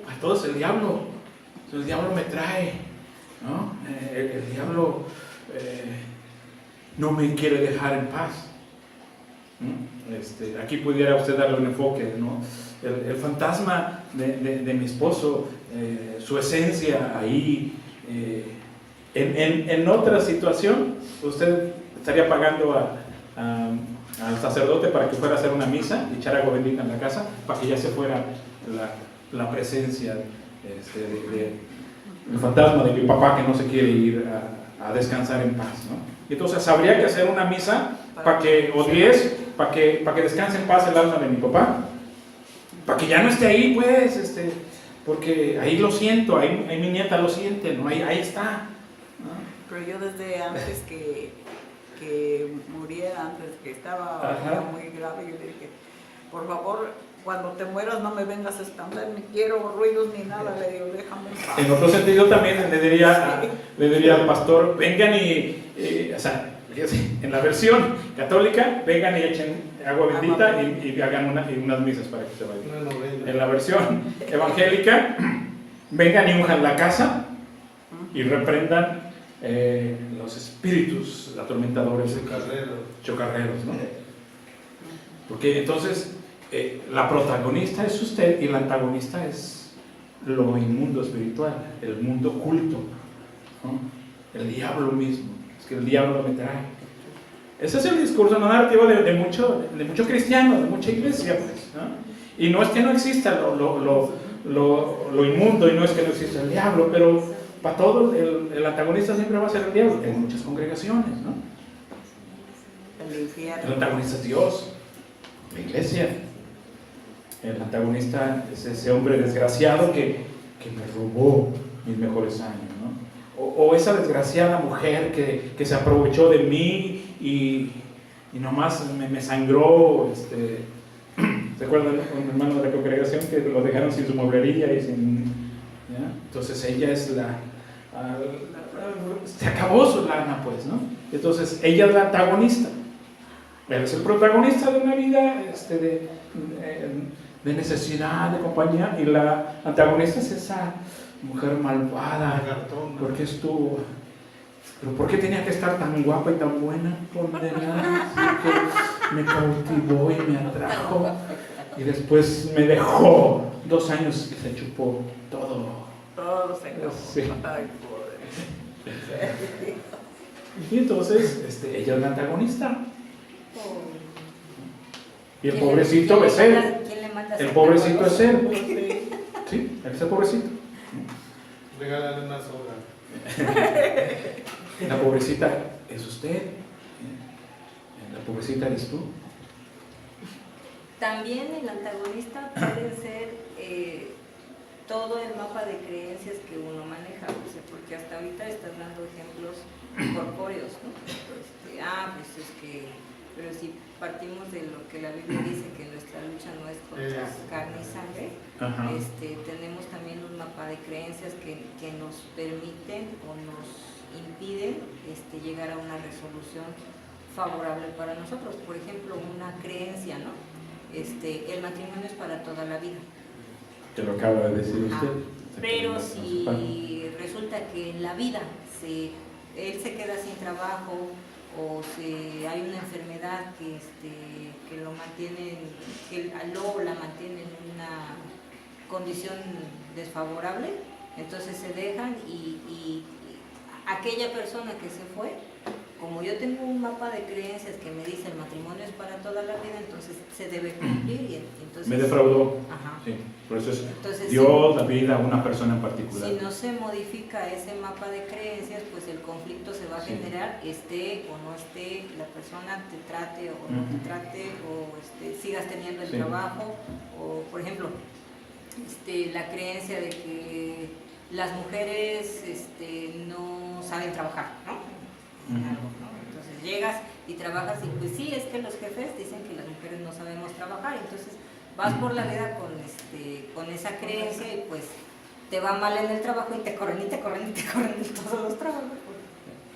Para todos el diablo. El diablo me trae, ¿no? El diablo no me quiere dejar en paz. Aquí pudiera usted darle un enfoque, ¿no? El fantasma de mi esposo, su esencia ahí. En otra situación, usted estaría pagando al sacerdote para que fuera a hacer una misa y echar agua bendita en la casa, para que ya se fuera la presencia el fantasma de mi papá que no se quiere ir a descansar en paz, ¿no? Y entonces habría que hacer una misa para que, o 10, para que descanse en paz el alma de mi papá, para que ya no esté ahí, pues, porque ahí lo siento, ahí mi nieta lo siente, ¿no? Ahí está, ¿no? Pero yo desde antes que muriera, antes que estaba ya muy grave, yo le dije, por favor, cuando te mueras no me vengas a espantar, ni quiero ruidos ni nada, le digo, déjame en paz. En otro sentido también le diría al pastor, vengan o sea, en la versión católica, vengan y echen agua bendita y hagan unas misas para que se vayan. En la versión evangélica, vengan y unjan la casa y reprendan los espíritus atormentadores, chocarreros, ¿no? Porque entonces la protagonista es usted y la antagonista es lo inmundo espiritual, el mundo oculto, ¿no? El diablo mismo. Es que el diablo me trae. Ese es el discurso narrativo de mucho cristiano, de mucha iglesia, pues, ¿no? Y no es que no exista lo inmundo y no es que no exista el diablo, pero para todo el antagonista siempre va a ser el diablo, en muchas congregaciones, ¿no? El antagonista es Dios, la iglesia. El antagonista es ese hombre desgraciado que me robó mis mejores años, ¿no? o esa desgraciada mujer que se aprovechó de mí y nomás me sangró. ¿Se acuerdan? Un hermano de la congregación que lo dejaron sin su mueblería y sin... ¿ya? Entonces ella es se acabó su lana, pues, ¿no? Entonces ella es la antagonista. Él es el protagonista de una vida de necesidad, de compañía, y la antagonista es esa mujer malvada. ¿Por qué estuvo? ¿Pero por qué tenía que estar tan guapa y tan buena? Condenada, así que me cautivó y me atrajo. Y después me dejó 2 años y se chupó todo. Todo se acabó. Sí. Ay, pobre. Y entonces ella es la antagonista. Y el ¿Quién pobrecito le- es quién le él. manda- quién le manda a El ser pobrecito tan es él. Sí, él es el pobrecito. Regálale una soga. La pobrecita es usted. La pobrecita eres tú. También el antagonista puede ser todo el mapa de creencias que uno maneja, o sea, porque hasta ahorita estás dando ejemplos corpóreos, ¿no? Pues es que, pero si partimos de lo que la Biblia dice, que nuestra lucha no es contra carne y sangre, Ajá. tenemos también un mapa de creencias que nos permiten o nos impiden llegar a una resolución favorable para nosotros. Por ejemplo, una creencia, ¿no? El matrimonio es para toda la vida. Que lo acaba de decir usted. Pero si resulta que en la vida él se queda sin trabajo o hay una enfermedad que lo mantiene, que luego la mantiene en una condición desfavorable, entonces se dejan y aquella persona que se fue, como yo tengo un mapa de creencias que me dice el matrimonio es para toda la vida, entonces se debe cumplir y entonces... Me defraudó. Ajá. Sí, por eso es Entonces, Dios, la vida a una persona en particular. Si no se modifica ese mapa de creencias, pues el conflicto se va a generar, esté o no esté, la persona te trate o no te trate, o sigas teniendo el trabajo, o por ejemplo, la creencia de que las mujeres no saben trabajar, ¿no? Entonces llegas y trabajas y pues sí, es que los jefes dicen que las mujeres no sabemos trabajar, entonces vas por la vida con esa creencia y pues te va mal en el trabajo y te corren y te corren y te corren en todos los trabajos.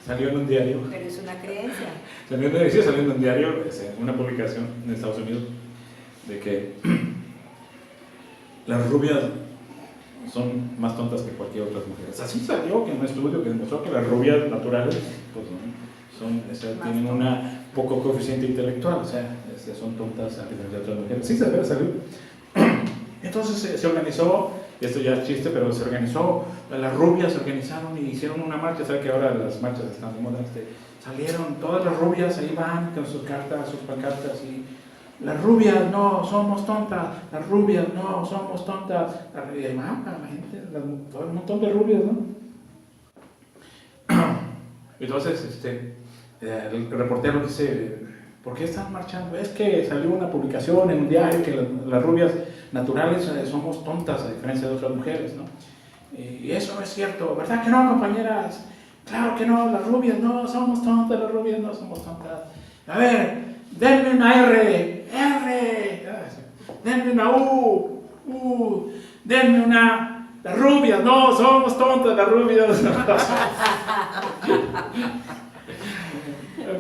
Salió en un diario. Pero es una creencia. Salió en un diario, una publicación en Estados Unidos, de que las rubias son más tontas que cualquier otra mujer. Así salió, que en un estudio que demostró que las rubias naturales pues, tienen una poco coeficiente intelectual, o sea, son tontas a diferencia de otras mujeres. Sí, salió. Entonces se organizó, y esto ya es chiste, pero se organizó, las rubias se organizaron y hicieron una marcha. Sabe que ahora las marchas están de moda, salieron todas las rubias, ahí van con sus cartas, sus pancartas, y las rubias no somos tontas, las rubias no somos tontas, y ahí van la gente, todo un montón de rubias, ¿no? Entonces el reportero dice, ¿por qué están marchando? Es que salió una publicación en un diario que las rubias naturales somos tontas a diferencia de otras mujeres, ¿no? Y eso no es cierto, ¿verdad que no, compañeras? Claro que no, las rubias no somos tontas, las rubias no somos tontas. A ver, denme una R, denme una U, denme una... Las rubias, no, somos tontas, las rubias.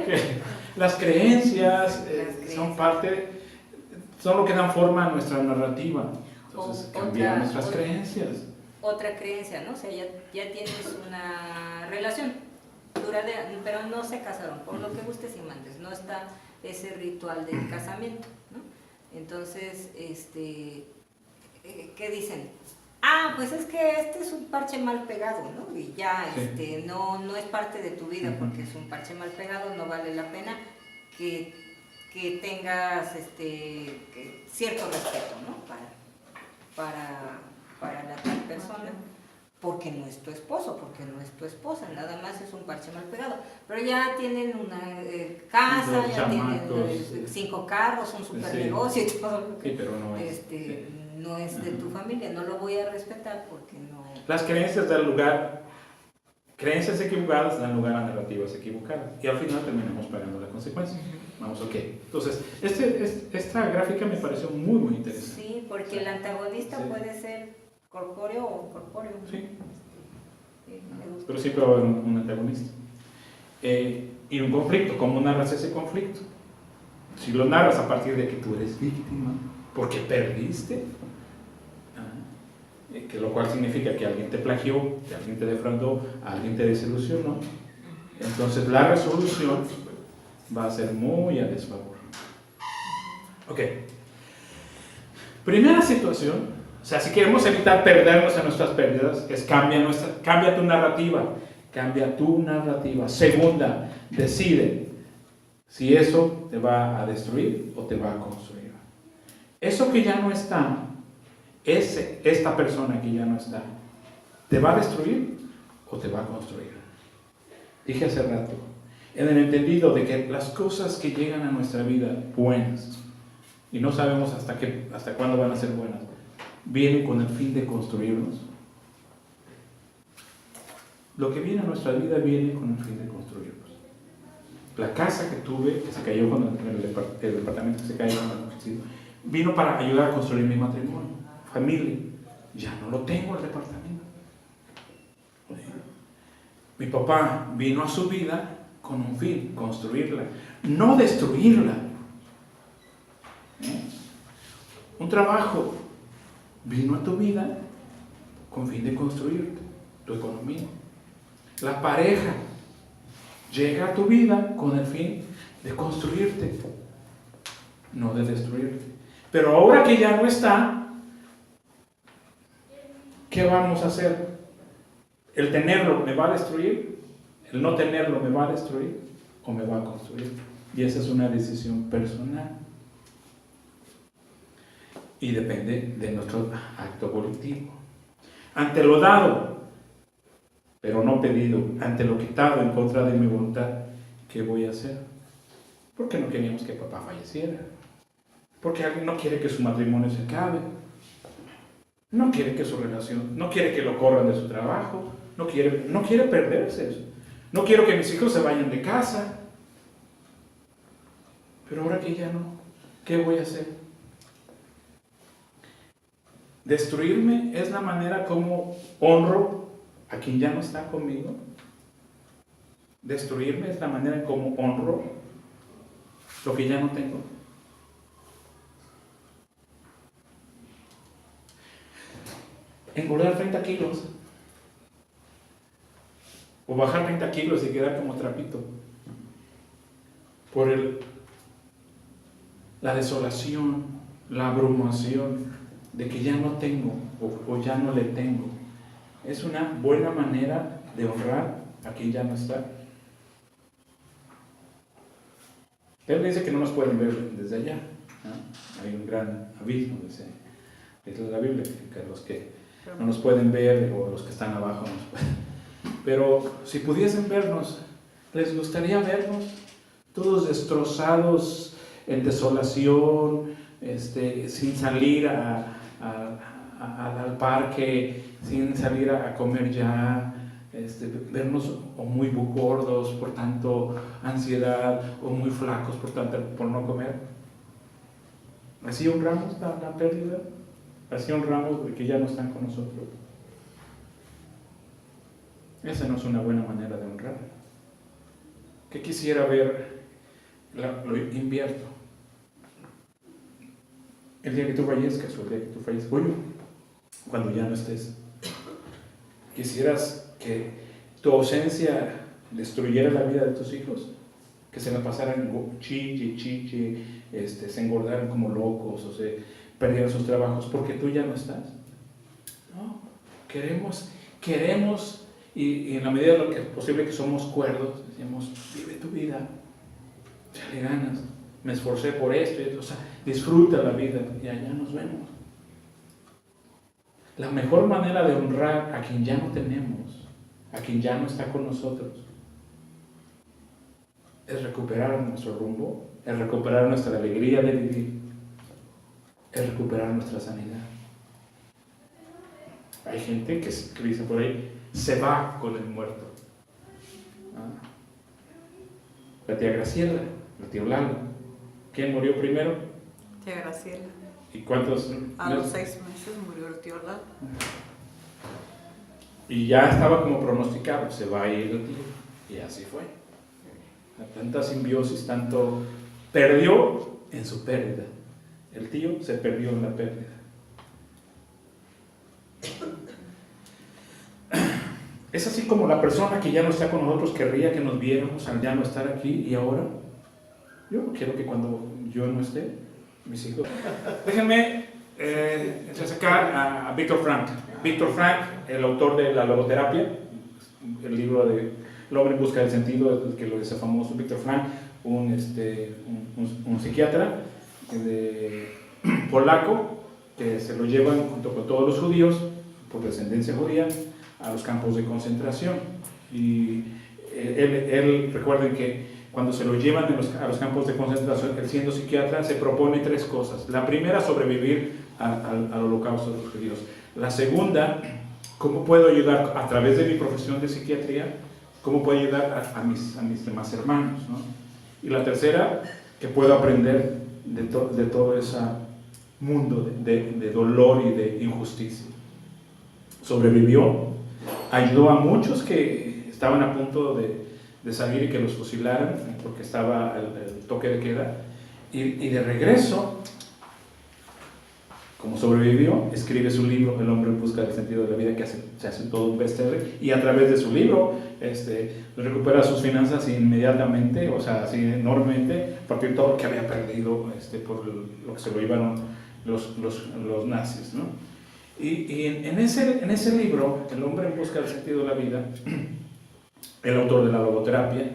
Okay. Las creencias son lo que dan forma a nuestra narrativa. Entonces cambian nuestras creencias. Otra creencia, ¿no? O sea, ya tienes una relación duradera, pero no se casaron, por lo que gustes y mandes, no está ese ritual del casamiento, ¿no? Entonces, ¿qué dicen? Pues es que este es un parche mal pegado, ¿no? Y ya, sí. No es parte de tu vida porque es un parche mal pegado, no vale la pena que tengas cierto respeto, ¿no? Para la tal persona, porque no es tu esposo, porque no es tu esposa, nada más es un parche mal pegado. Pero ya tienen una casa, ya tienen 5 carros, un super negocio y todo lo que... Sí, pero no es... no es de tu familia, no lo voy a respetar porque no... Las creencias dan lugar creencias equivocadas dan lugar a narrativas equivocadas y al final terminamos pagando las consecuencias. Vamos, ok. Entonces, esta gráfica me pareció muy interesante. Sí, porque el antagonista Sí. puede ser corpóreo o incorpóreo. Sí. Sí, me gusta. Pero siempre va a haber un antagonista. Y un conflicto, ¿cómo narras ese conflicto? Si lo narras a partir de que tú eres víctima, porque perdiste, que lo cual significa que alguien te plagió, que alguien te defraudó, alguien te desilusionó, entonces la resolución va a ser muy a desfavor. Ok. Primera situación, o sea, si queremos evitar perdernos en nuestras pérdidas, es cambia tu narrativa. Cambia tu narrativa. Segunda, decide si eso te va a destruir o te va a construir. Eso que ya no está, esta persona que ya no está, ¿te va a destruir o te va a construir? Dije hace rato, en el entendido de que las cosas que llegan a nuestra vida buenas, y no sabemos hasta cuándo van a ser buenas, vienen con el fin de construirnos. Lo que viene a nuestra vida viene con el fin de construirnos. La casa que tuve, que se cayó con el departamento que se cayó con el ofrecido, vino para ayudar a construir mi matrimonio, familia. Ya no lo tengo el departamento. Mi papá vino a su vida con un fin, construirla, no destruirla. Un trabajo vino a tu vida con fin de construirte, tu economía. La pareja llega a tu vida con el fin de construirte, no de destruirte. Pero ahora que ya no está, ¿qué vamos a hacer? ¿El tenerlo me va a destruir? ¿El no tenerlo me va a destruir? ¿O me va a construir? Y esa es una decisión personal. Y depende de nuestro acto volitivo. Ante lo dado, pero no pedido, ante lo quitado en contra de mi voluntad, ¿qué voy a hacer? Porque no queríamos que papá falleciera. Porque alguien no quiere que su matrimonio se acabe. No quiere que su relación, no quiere que lo corran de su trabajo, no quiere perderse eso. No quiero que mis hijos se vayan de casa. Pero ahora que ya no, ¿qué voy a hacer? Destruirme es la manera como honro a quien ya no está conmigo. Destruirme es la manera en como honro lo que ya no tengo. Engordar 30 kilos o bajar 30 kilos y quedar como trapito por la desolación, la abrumación de que ya no tengo o ya no le tengo. Es una buena manera de honrar a quien ya no está. Él dice que no nos pueden ver desde allá, ¿no? Hay un gran abismo, dice la Biblia, que los que no nos pueden ver o los que están abajo nos pueden. Pero si pudiesen vernos, ¿les gustaría vernos todos destrozados, en desolación, sin salir al parque, sin salir a comer ya, vernos o muy gordos por tanto ansiedad o muy flacos por no comer? ¿Así honramos la pérdida? ¿Así honramos de que ya no están con nosotros? Esa no es una buena manera de honrar. ¿Qué quisiera ver? Lo invierto. El día que tú fallezcas o el día que tú fallezcas, bueno, cuando ya no estés, quisieras que tu ausencia destruyera la vida de tus hijos, que se la pasaran chiche, se engordaran como locos o se perdieran sus trabajos porque tú ya no estás. No, queremos y en la medida de lo que es posible que somos cuerdos, decimos, vive tu vida, échale ganas, me esforcé por esto y esto, o sea, disfruta la vida y allá nos vemos. La mejor manera de honrar a quien ya no tenemos, a quien ya no está con nosotros, es recuperar nuestro rumbo, es recuperar nuestra alegría de vivir, es recuperar nuestra sanidad. Hay gente que dice por ahí, se va con el muerto. ¿ah? La tía Graciela, la tía Lalo. ¿Quién murió primero? Tía Graciela. ¿Y cuántos? A los 6 meses murió el tío Lalo. Y ya estaba como pronosticado, se va a ir el tío. Y así fue. Tanta simbiosis, tanto perdió en su pérdida. El tío se perdió en la pérdida. Es así como la persona que ya no está con nosotros querría que nos viéramos al ya no estar aquí y ahora. Yo no quiero que cuando yo no esté, mis hijos. Déjenme sacar a Víctor Frank. Víctor Frank, el autor de La logoterapia, el libro de El hombre en busca del sentido, el que lo dice famoso. Víctor Frank, un psiquiatra polaco que se lo llevan junto con todos los judíos por descendencia judía a los campos de concentración. Y él recuerden que cuando se lo llevan a los campos de concentración, él siendo psiquiatra se propone 3 cosas. La primera, sobrevivir al holocausto de los judíos. La segunda, cómo puedo ayudar a través de mi profesión de psiquiatría, cómo puedo ayudar a mis demás hermanos, ¿no? Y la tercera, que puedo aprender de todo ese mundo de dolor y de injusticia. Sobrevivió, ayudó a muchos que estaban a punto de salir y que los fusilaran porque estaba el toque de queda, y de regreso, como sobrevivió, escribe su libro El hombre en busca del sentido de la vida, que se hace todo un bestseller, y a través de su libro recupera sus finanzas inmediatamente, o sea, así enormemente, a partir de todo lo que había perdido por lo que se lo llevaron los nazis, ¿no? Y en ese libro, El hombre en busca del sentido de la vida, el autor de La logoterapia,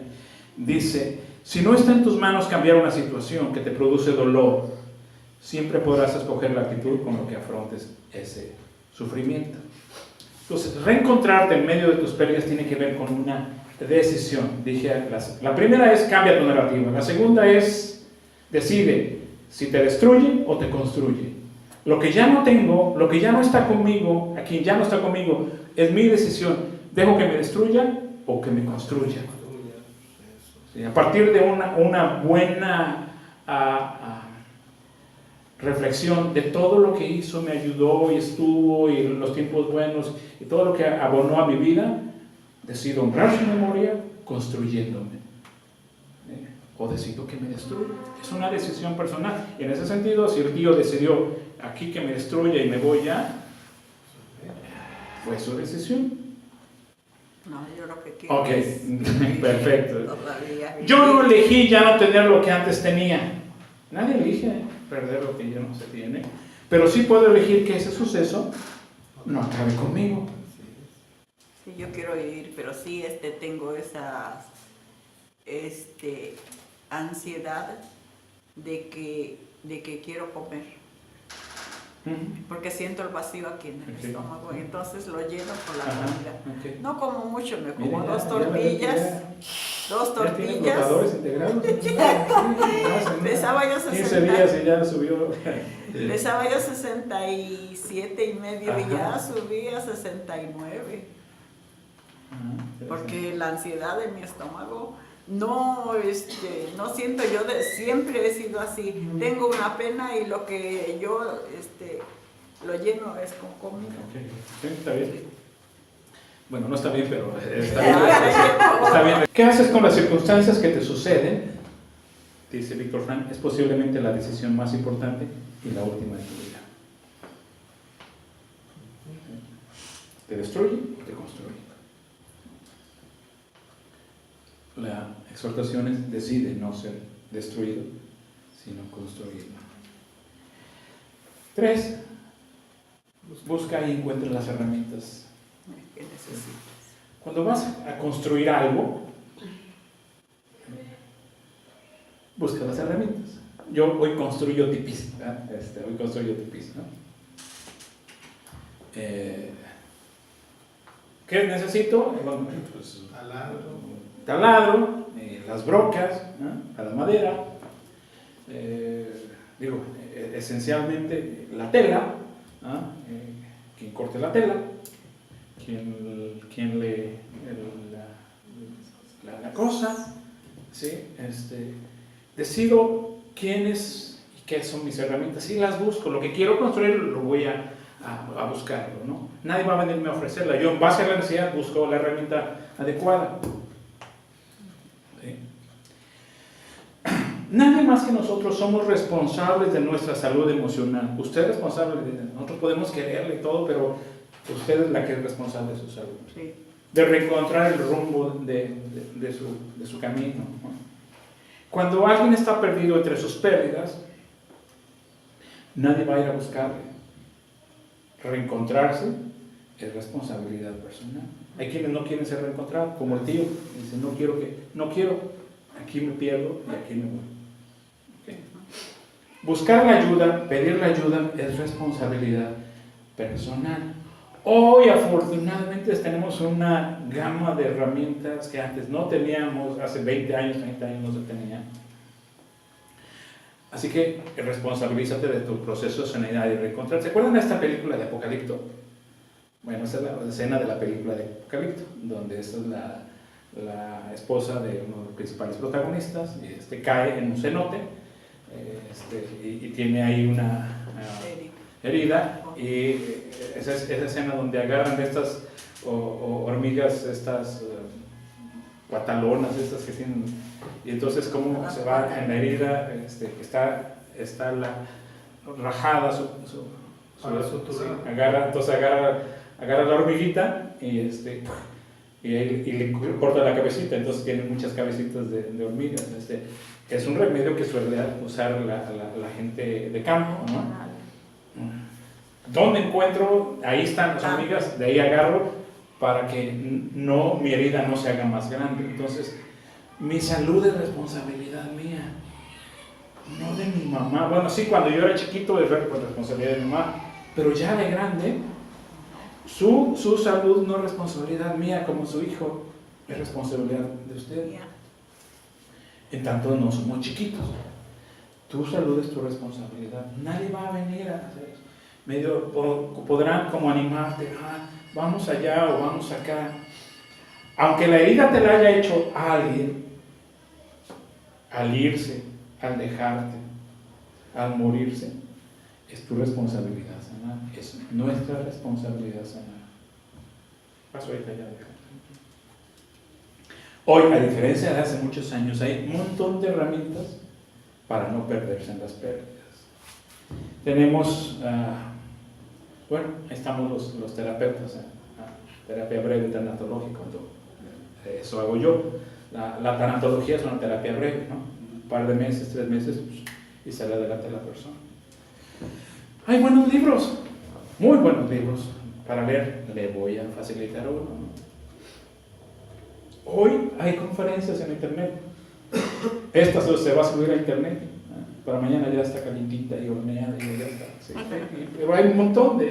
dice: si no está en tus manos cambiar una situación que te produce dolor, siempre podrás escoger la actitud con la que afrontes ese sufrimiento. Entonces, reencontrarte en medio de tus pérdidas tiene que ver con una decisión. Dije, la primera es cambia tu narrativa. La segunda es decide si te destruye o te construye. Lo que ya no tengo, lo que ya no está conmigo, a quien ya no está conmigo, es mi decisión. ¿Dejo que me destruya o que me construya? Sí, a partir de una buena reflexión de todo lo que hizo, me ayudó y estuvo, y los tiempos buenos, y todo lo que abonó a mi vida, decido honrar su memoria construyéndome. O decido que me destruya. Es una decisión personal. Y en ese sentido, si el tío decidió aquí que me destruya y me voy ya, fue su decisión. No, yo lo que quiero Ok, es perfecto. todavía vivir. Yo no elegí ya no tener lo que antes tenía. Nadie elige perder lo que ya no se tiene. Pero sí puedo elegir que ese suceso no acabe conmigo. Sí, yo quiero vivir, pero sí tengo esa ansiedad de que quiero comer. Porque siento el vacío aquí en el estómago, y entonces lo lleno por la comida. Okay. No como mucho, me como Mire, dos tortillas. Dos tortillas. Flotadores integrados. Pesaba yo 15 días y ya subió. Pesaba yo 67 y medio, y ya Ajá. subí a 69. Porque la ansiedad de mi estómago no siento yo, siempre he sido así. Tengo una pena y lo que yo lo lleno es con comida. Okay. Sí, está bien. Bueno, no está bien, pero está bien. Está bien. ¿Qué haces con las circunstancias que te suceden? Dice Víctor Frank, es posiblemente la decisión más importante y la última de tu vida. ¿Te destruye o te construye? La exhortación es: decide no ser destruido, sino construido. 3. Busca y encuentra las herramientas ¿Qué necesitas? Cuando vas a construir algo, busca las herramientas. Yo hoy construyo tipis, hoy construyo tipis, ¿no? ¿Qué necesito? Bueno, pues, taladro, las brocas, ¿no? Para la madera, esencialmente la tela, ¿no? Quien corte la tela, quien la cosa, ¿sí? Decido quiénes y qué son mis herramientas, y las busco. Lo que quiero construir lo voy a buscarlo, ¿no? Nadie va a venirme a ofrecerla. Yo, en base a la necesidad, busco la herramienta adecuada. ¿Sí? Nadie más que nosotros somos responsables de nuestra salud emocional. Usted es responsable nosotros podemos quererle y todo, pero usted es la que es responsable de su salud. Sí. De reencontrar el rumbo de su camino, ¿no? Cuando alguien está perdido entre sus pérdidas, nadie va a ir a buscarle. Reencontrarse es responsabilidad personal. Hay quienes no quieren ser reencontrados, como el tío, dice, no quiero, aquí me pierdo y aquí me voy. ¿Okay? Buscar la ayuda, pedir la ayuda es responsabilidad personal. Hoy afortunadamente tenemos una gama de herramientas que antes no teníamos, hace 20 años, 30 años no se tenían. Así que responsabilízate de tu proceso de sanidad y reencontrar. ¿Se acuerdan de esta película de Apocalipto? Bueno, esta es la escena de la película de Apocalipto, donde esta es la esposa de uno de los principales protagonistas, y cae en un cenote, y tiene ahí una herida, y esa escena donde agarran estas hormigas, estas guatalonas, estas que tienen, y entonces como se va en la herida, está la rajada, agarra la hormiguita y le corta la cabecita, entonces tiene muchas cabecitas de hormigas. Es un remedio que suele usar la gente de campo, ¿no? ¿Dónde encuentro? Ahí están las hormigas, de ahí agarro para que mi herida no se haga más grande. Entonces, mi salud es responsabilidad mía, no de mi mamá. Bueno, sí, cuando yo era chiquito es responsabilidad de mi mamá, pero ya de grande, su salud no es responsabilidad mía como su hijo, es responsabilidad de usted. En tanto no somos chiquitos. Tu salud es tu responsabilidad. Nadie va a venir a hacer eso. Podrán como animarte, vamos allá o vamos acá. Aunque la herida te la haya hecho alguien, al irse, al dejarte, al morirse, es tu responsabilidad sanar, es nuestra responsabilidad sanar. Paso ahorita ya. Hoy, a diferencia de hace muchos años, hay un montón de herramientas para no perderse en las pérdidas. Tenemos, estamos los terapeutas, terapia breve tanatológica, eso hago yo. La tanatología es una terapia breve, ¿no? Un par de meses, 3 meses, y sale adelante la persona. Hay buenos libros, muy buenos libros para leer. Le voy a facilitar uno, ¿no? Hoy hay conferencias en internet. Esta se va a subir a internet. Para mañana ya está calientita y horneada y ya está. Sí. Pero hay un montón sí.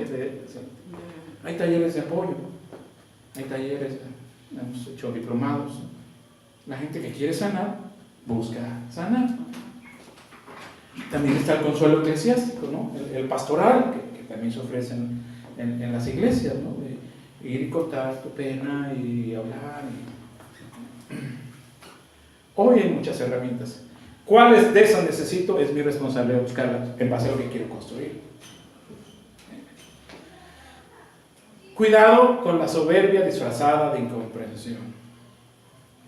Hay talleres de apoyo. Hay talleres, hemos hecho diplomados. La gente que quiere sanar, busca sanar. También está el consuelo eclesiástico, ¿no? El pastoral, que también se ofrece en las iglesias, ¿no? De ir y contar tu pena y hablar. Hoy hay muchas herramientas. ¿Cuáles de esas necesito? Es mi responsabilidad buscarlas en base a lo que quiero construir. Cuidado con la soberbia disfrazada de incomprensión.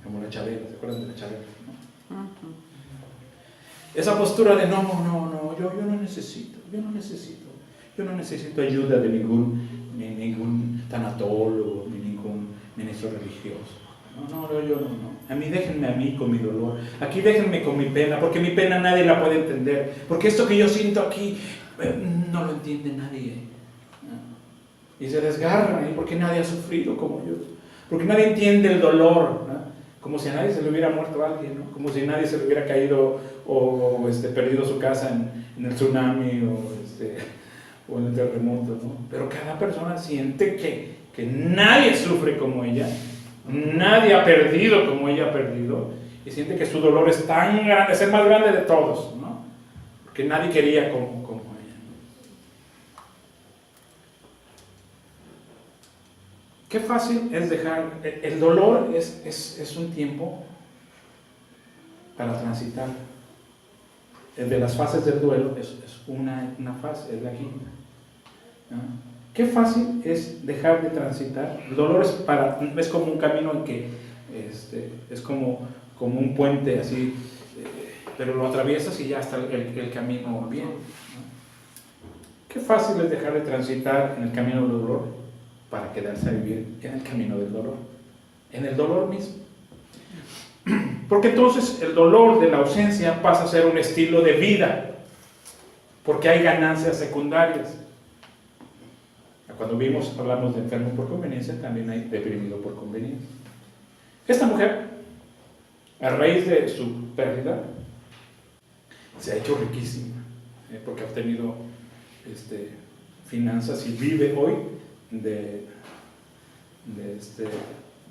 Como la Chabela, ¿se acuerdan de la Chabela? ¿No? Esa postura de no, yo no necesito ayuda de ningún tanatólogo, ni ningún ministro religioso. No. A mí déjenme a mí con mi dolor. Aquí déjenme con mi pena, porque mi pena nadie la puede entender. Porque esto que yo siento aquí no lo entiende nadie. Y se desgarran ahí porque nadie ha sufrido como yo. Porque nadie entiende el dolor, ¿no? Como si a nadie se le hubiera muerto alguien, ¿no? Como si nadie se le hubiera caído o perdido su casa en el tsunami o en el terremoto, ¿no? Pero cada persona siente que nadie sufre como ella. Nadie ha perdido como ella ha perdido, y siente que su dolor es tan grande, es el más grande de todos, ¿no? Porque nadie quería como ella. qué fácil es dejar, el dolor es un tiempo para transitar. El de las fases del duelo es una fase, es la quinta. ¿No? Qué fácil es dejar de transitar. El dolor es como un camino en que es como un puente así, pero lo atraviesas y ya está el camino bien. ¿No? Qué fácil es dejar de transitar en el camino del dolor para quedarse a vivir en el camino del dolor, en el dolor mismo. Porque entonces el dolor de la ausencia pasa a ser un estilo de vida, porque hay ganancias secundarias. Cuando hablamos de enfermo por conveniencia, también hay deprimido por conveniencia. Esta mujer, a raíz de su pérdida, se ha hecho riquísima, porque ha obtenido finanzas y vive hoy de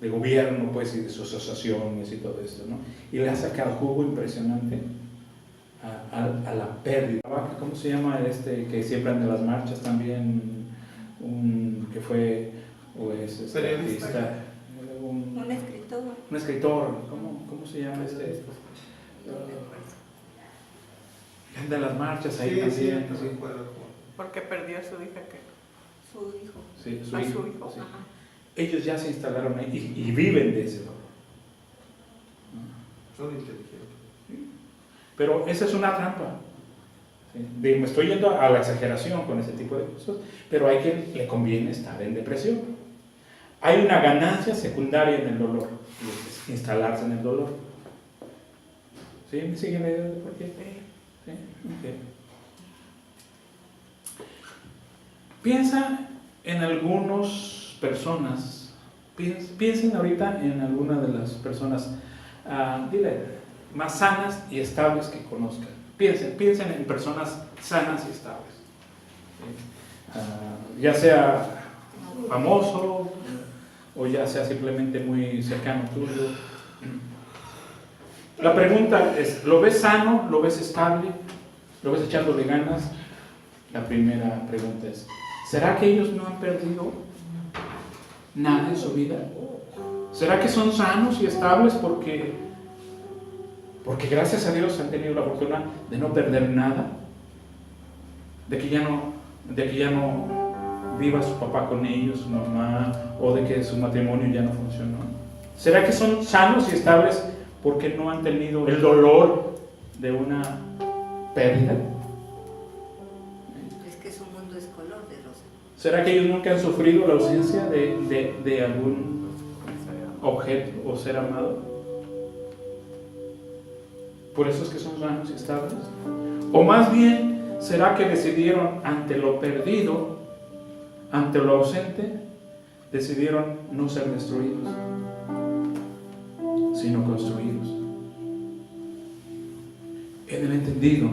gobierno, pues, y de sus asociaciones y todo esto, ¿no? Y le ha sacado jugo impresionante a la pérdida. ¿Cómo se llama que siempre anda en las marchas también? Que fue, o es periodista. artista, Un escritor. un escritor, ¿cómo se llama anda en las marchas ahí también. Sí, Sí. Porque perdió a su hija, que Su hijo. Sí, a su hijo. sí. Ajá. Ellos ya se instalaron ahí y viven de ese dolor. Son inteligentes. Pero esa es una trampa. ¿Sí? Me estoy yendo a la exageración con ese tipo de cosas, pero hay quien le conviene estar en depresión. Hay una ganancia secundaria en el dolor, y es instalarse en el dolor. ¿Sí? ¿Me siguen la idea de por qué? ¿Sí? Okay. Piensa en algunas personas, piensen ahorita en alguna de las personas, más sanas y estables que conozcan. Piensen en personas sanas y estables. Ya sea famoso o ya sea simplemente muy cercano tuyo. La pregunta es, ¿lo ves sano? ¿Lo ves estable? ¿Lo ves echándole ganas? La primera pregunta es, ¿será que ellos no han perdido nada en su vida? ¿Será que son sanos y estables porque gracias a Dios han tenido la fortuna de no perder nada? De que ya no viva su papá con ellos, su mamá, o de que su matrimonio ya no funcionó. ¿Será que son sanos y estables porque no han tenido el dolor de una pérdida? Es que su mundo es color de rosa. ¿Será que ellos nunca han sufrido la ausencia de algún objeto o ser amado? ¿Por eso es que son sanos y estables? O más bien, ¿será que decidieron ante lo perdido, ante lo ausente, decidieron no ser destruidos, sino construidos? En el entendido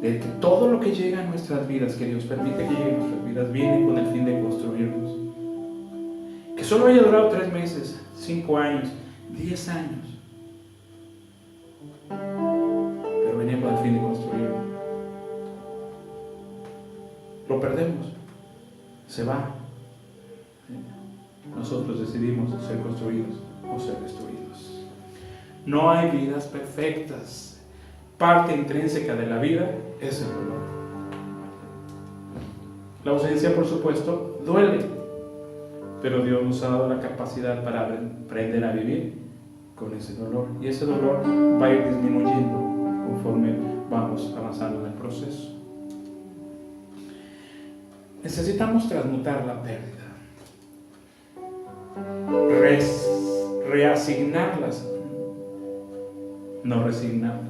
de que todo lo que llega a nuestras vidas, que Dios permite que llegue a nuestras vidas, viene con el fin de construirnos. Que solo haya durado 3 meses, 5 años, 10 años, pero venía con el fin de construirnos. Lo perdemos, se va. Nosotros decidimos ser construidos o ser destruidos. No hay vidas perfectas. Parte intrínseca de la vida es el dolor. La ausencia, por supuesto, duele, pero Dios nos ha dado la capacidad para aprender a vivir con ese dolor, y ese dolor va a ir disminuyendo conforme vamos avanzando en el proceso. Necesitamos transmutar la pérdida, reasignarlas, no resignarlas.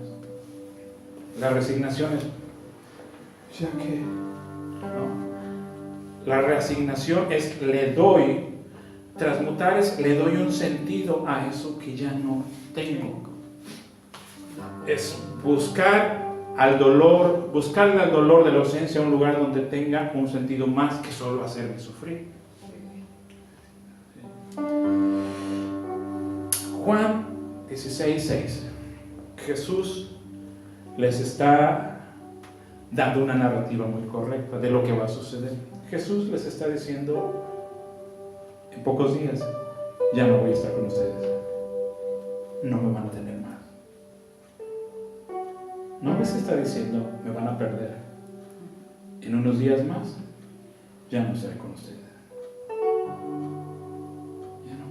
La resignación es, ya que, no. La reasignación es transmutar es le doy un sentido a eso que ya no tengo. Es buscarle al dolor de la ausencia un lugar donde tenga un sentido más que solo hacerme sufrir. Juan 16:6. Jesús les está dando una narrativa muy correcta de lo que va a suceder. Jesús les está diciendo, en pocos días ya no voy a estar con ustedes. No me van a tener más. No les está diciendo, me van a perder. En unos días más, ya no estaré con ustedes. Ya no.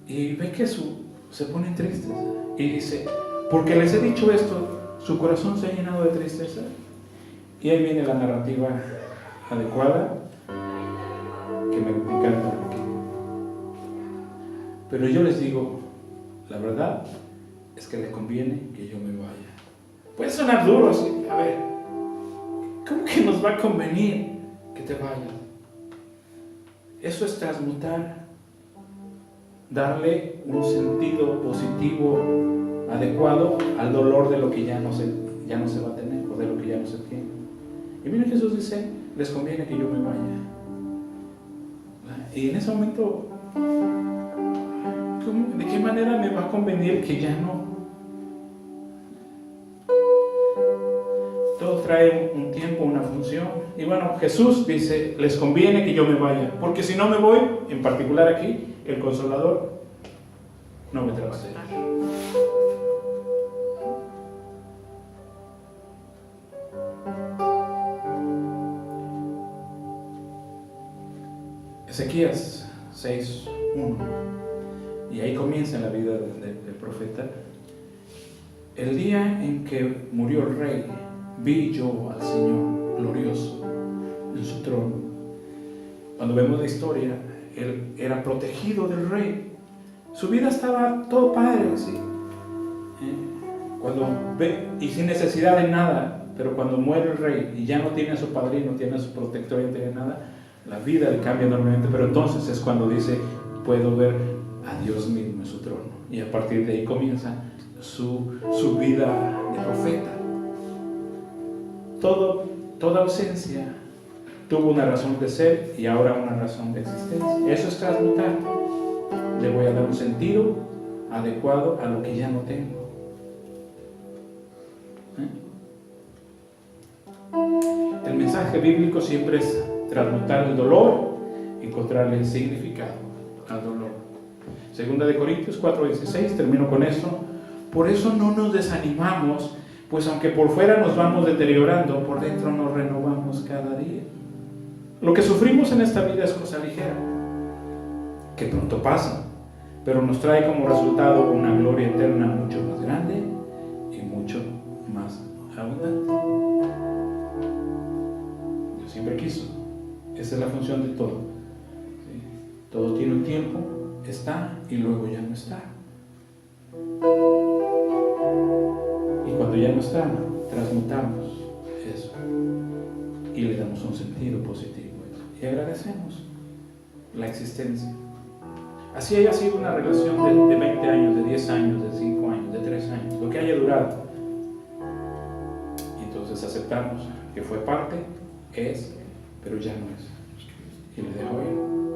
Y ve que se ponen tristes. Y dice, porque les he dicho esto, su corazón se ha llenado de tristeza. Y ahí viene la narrativa adecuada, que me encanta aquí. Pero yo les digo, la verdad es que le conviene que yo me vaya. Puede sonar duro, sí. A ver, ¿cómo que nos va a convenir que te vayas? Eso es transmutar, darle un sentido positivo, adecuado al dolor de lo que ya no se va a tener, o de lo que ya no se tiene. Y miren, Jesús dice, les conviene que yo me vaya. Y en ese momento, ¿de qué manera me va a convenir que ya no? Todo trae un tiempo, una función. Y bueno, Jesús dice, les conviene que yo me vaya, porque si no me voy, en particular aquí, el Consolador no me trae. Ezequías 6:1, y ahí comienza la vida del profeta. El día en que murió el rey, vi yo al Señor glorioso en su trono. Cuando vemos la historia, él era protegido del rey. Su vida estaba todo padre, ¿sí? Cuando ve, y sin necesidad de nada, pero cuando muere el rey y ya no tiene a su padrino, no tiene a su protector, no tiene nada, la vida le cambia enormemente. Pero entonces es cuando dice, puedo ver a Dios mismo en su trono. Y a partir de ahí comienza su vida de profeta. Toda ausencia tuvo una razón de ser y ahora una razón de existencia. Eso es transmutar. Le voy a dar un sentido adecuado a lo que ya no tengo. El mensaje bíblico siempre es transmutar el dolor, encontrarle significado al dolor. Segunda de Corintios 4:16, termino con esto. Por eso no nos desanimamos, pues aunque por fuera nos vamos deteriorando, por dentro nos renovamos cada día. Lo que sufrimos en esta vida es cosa ligera, que pronto pasa, pero nos trae como resultado una gloria eterna mucho más grande y mucho más abundante. Dios siempre quiso. Esa es la función de todo. ¿Sí? Todo tiene un tiempo, está y luego ya no está. Y cuando ya no está, transmutamos eso y le damos un sentido positivo a eso. Y agradecemos la existencia. Así haya sido una relación de 20 años, de 10 años, de 5 años, de 3 años, lo que haya durado. Y entonces aceptamos que fue parte, es, pero ya no es. Y le dejo ir.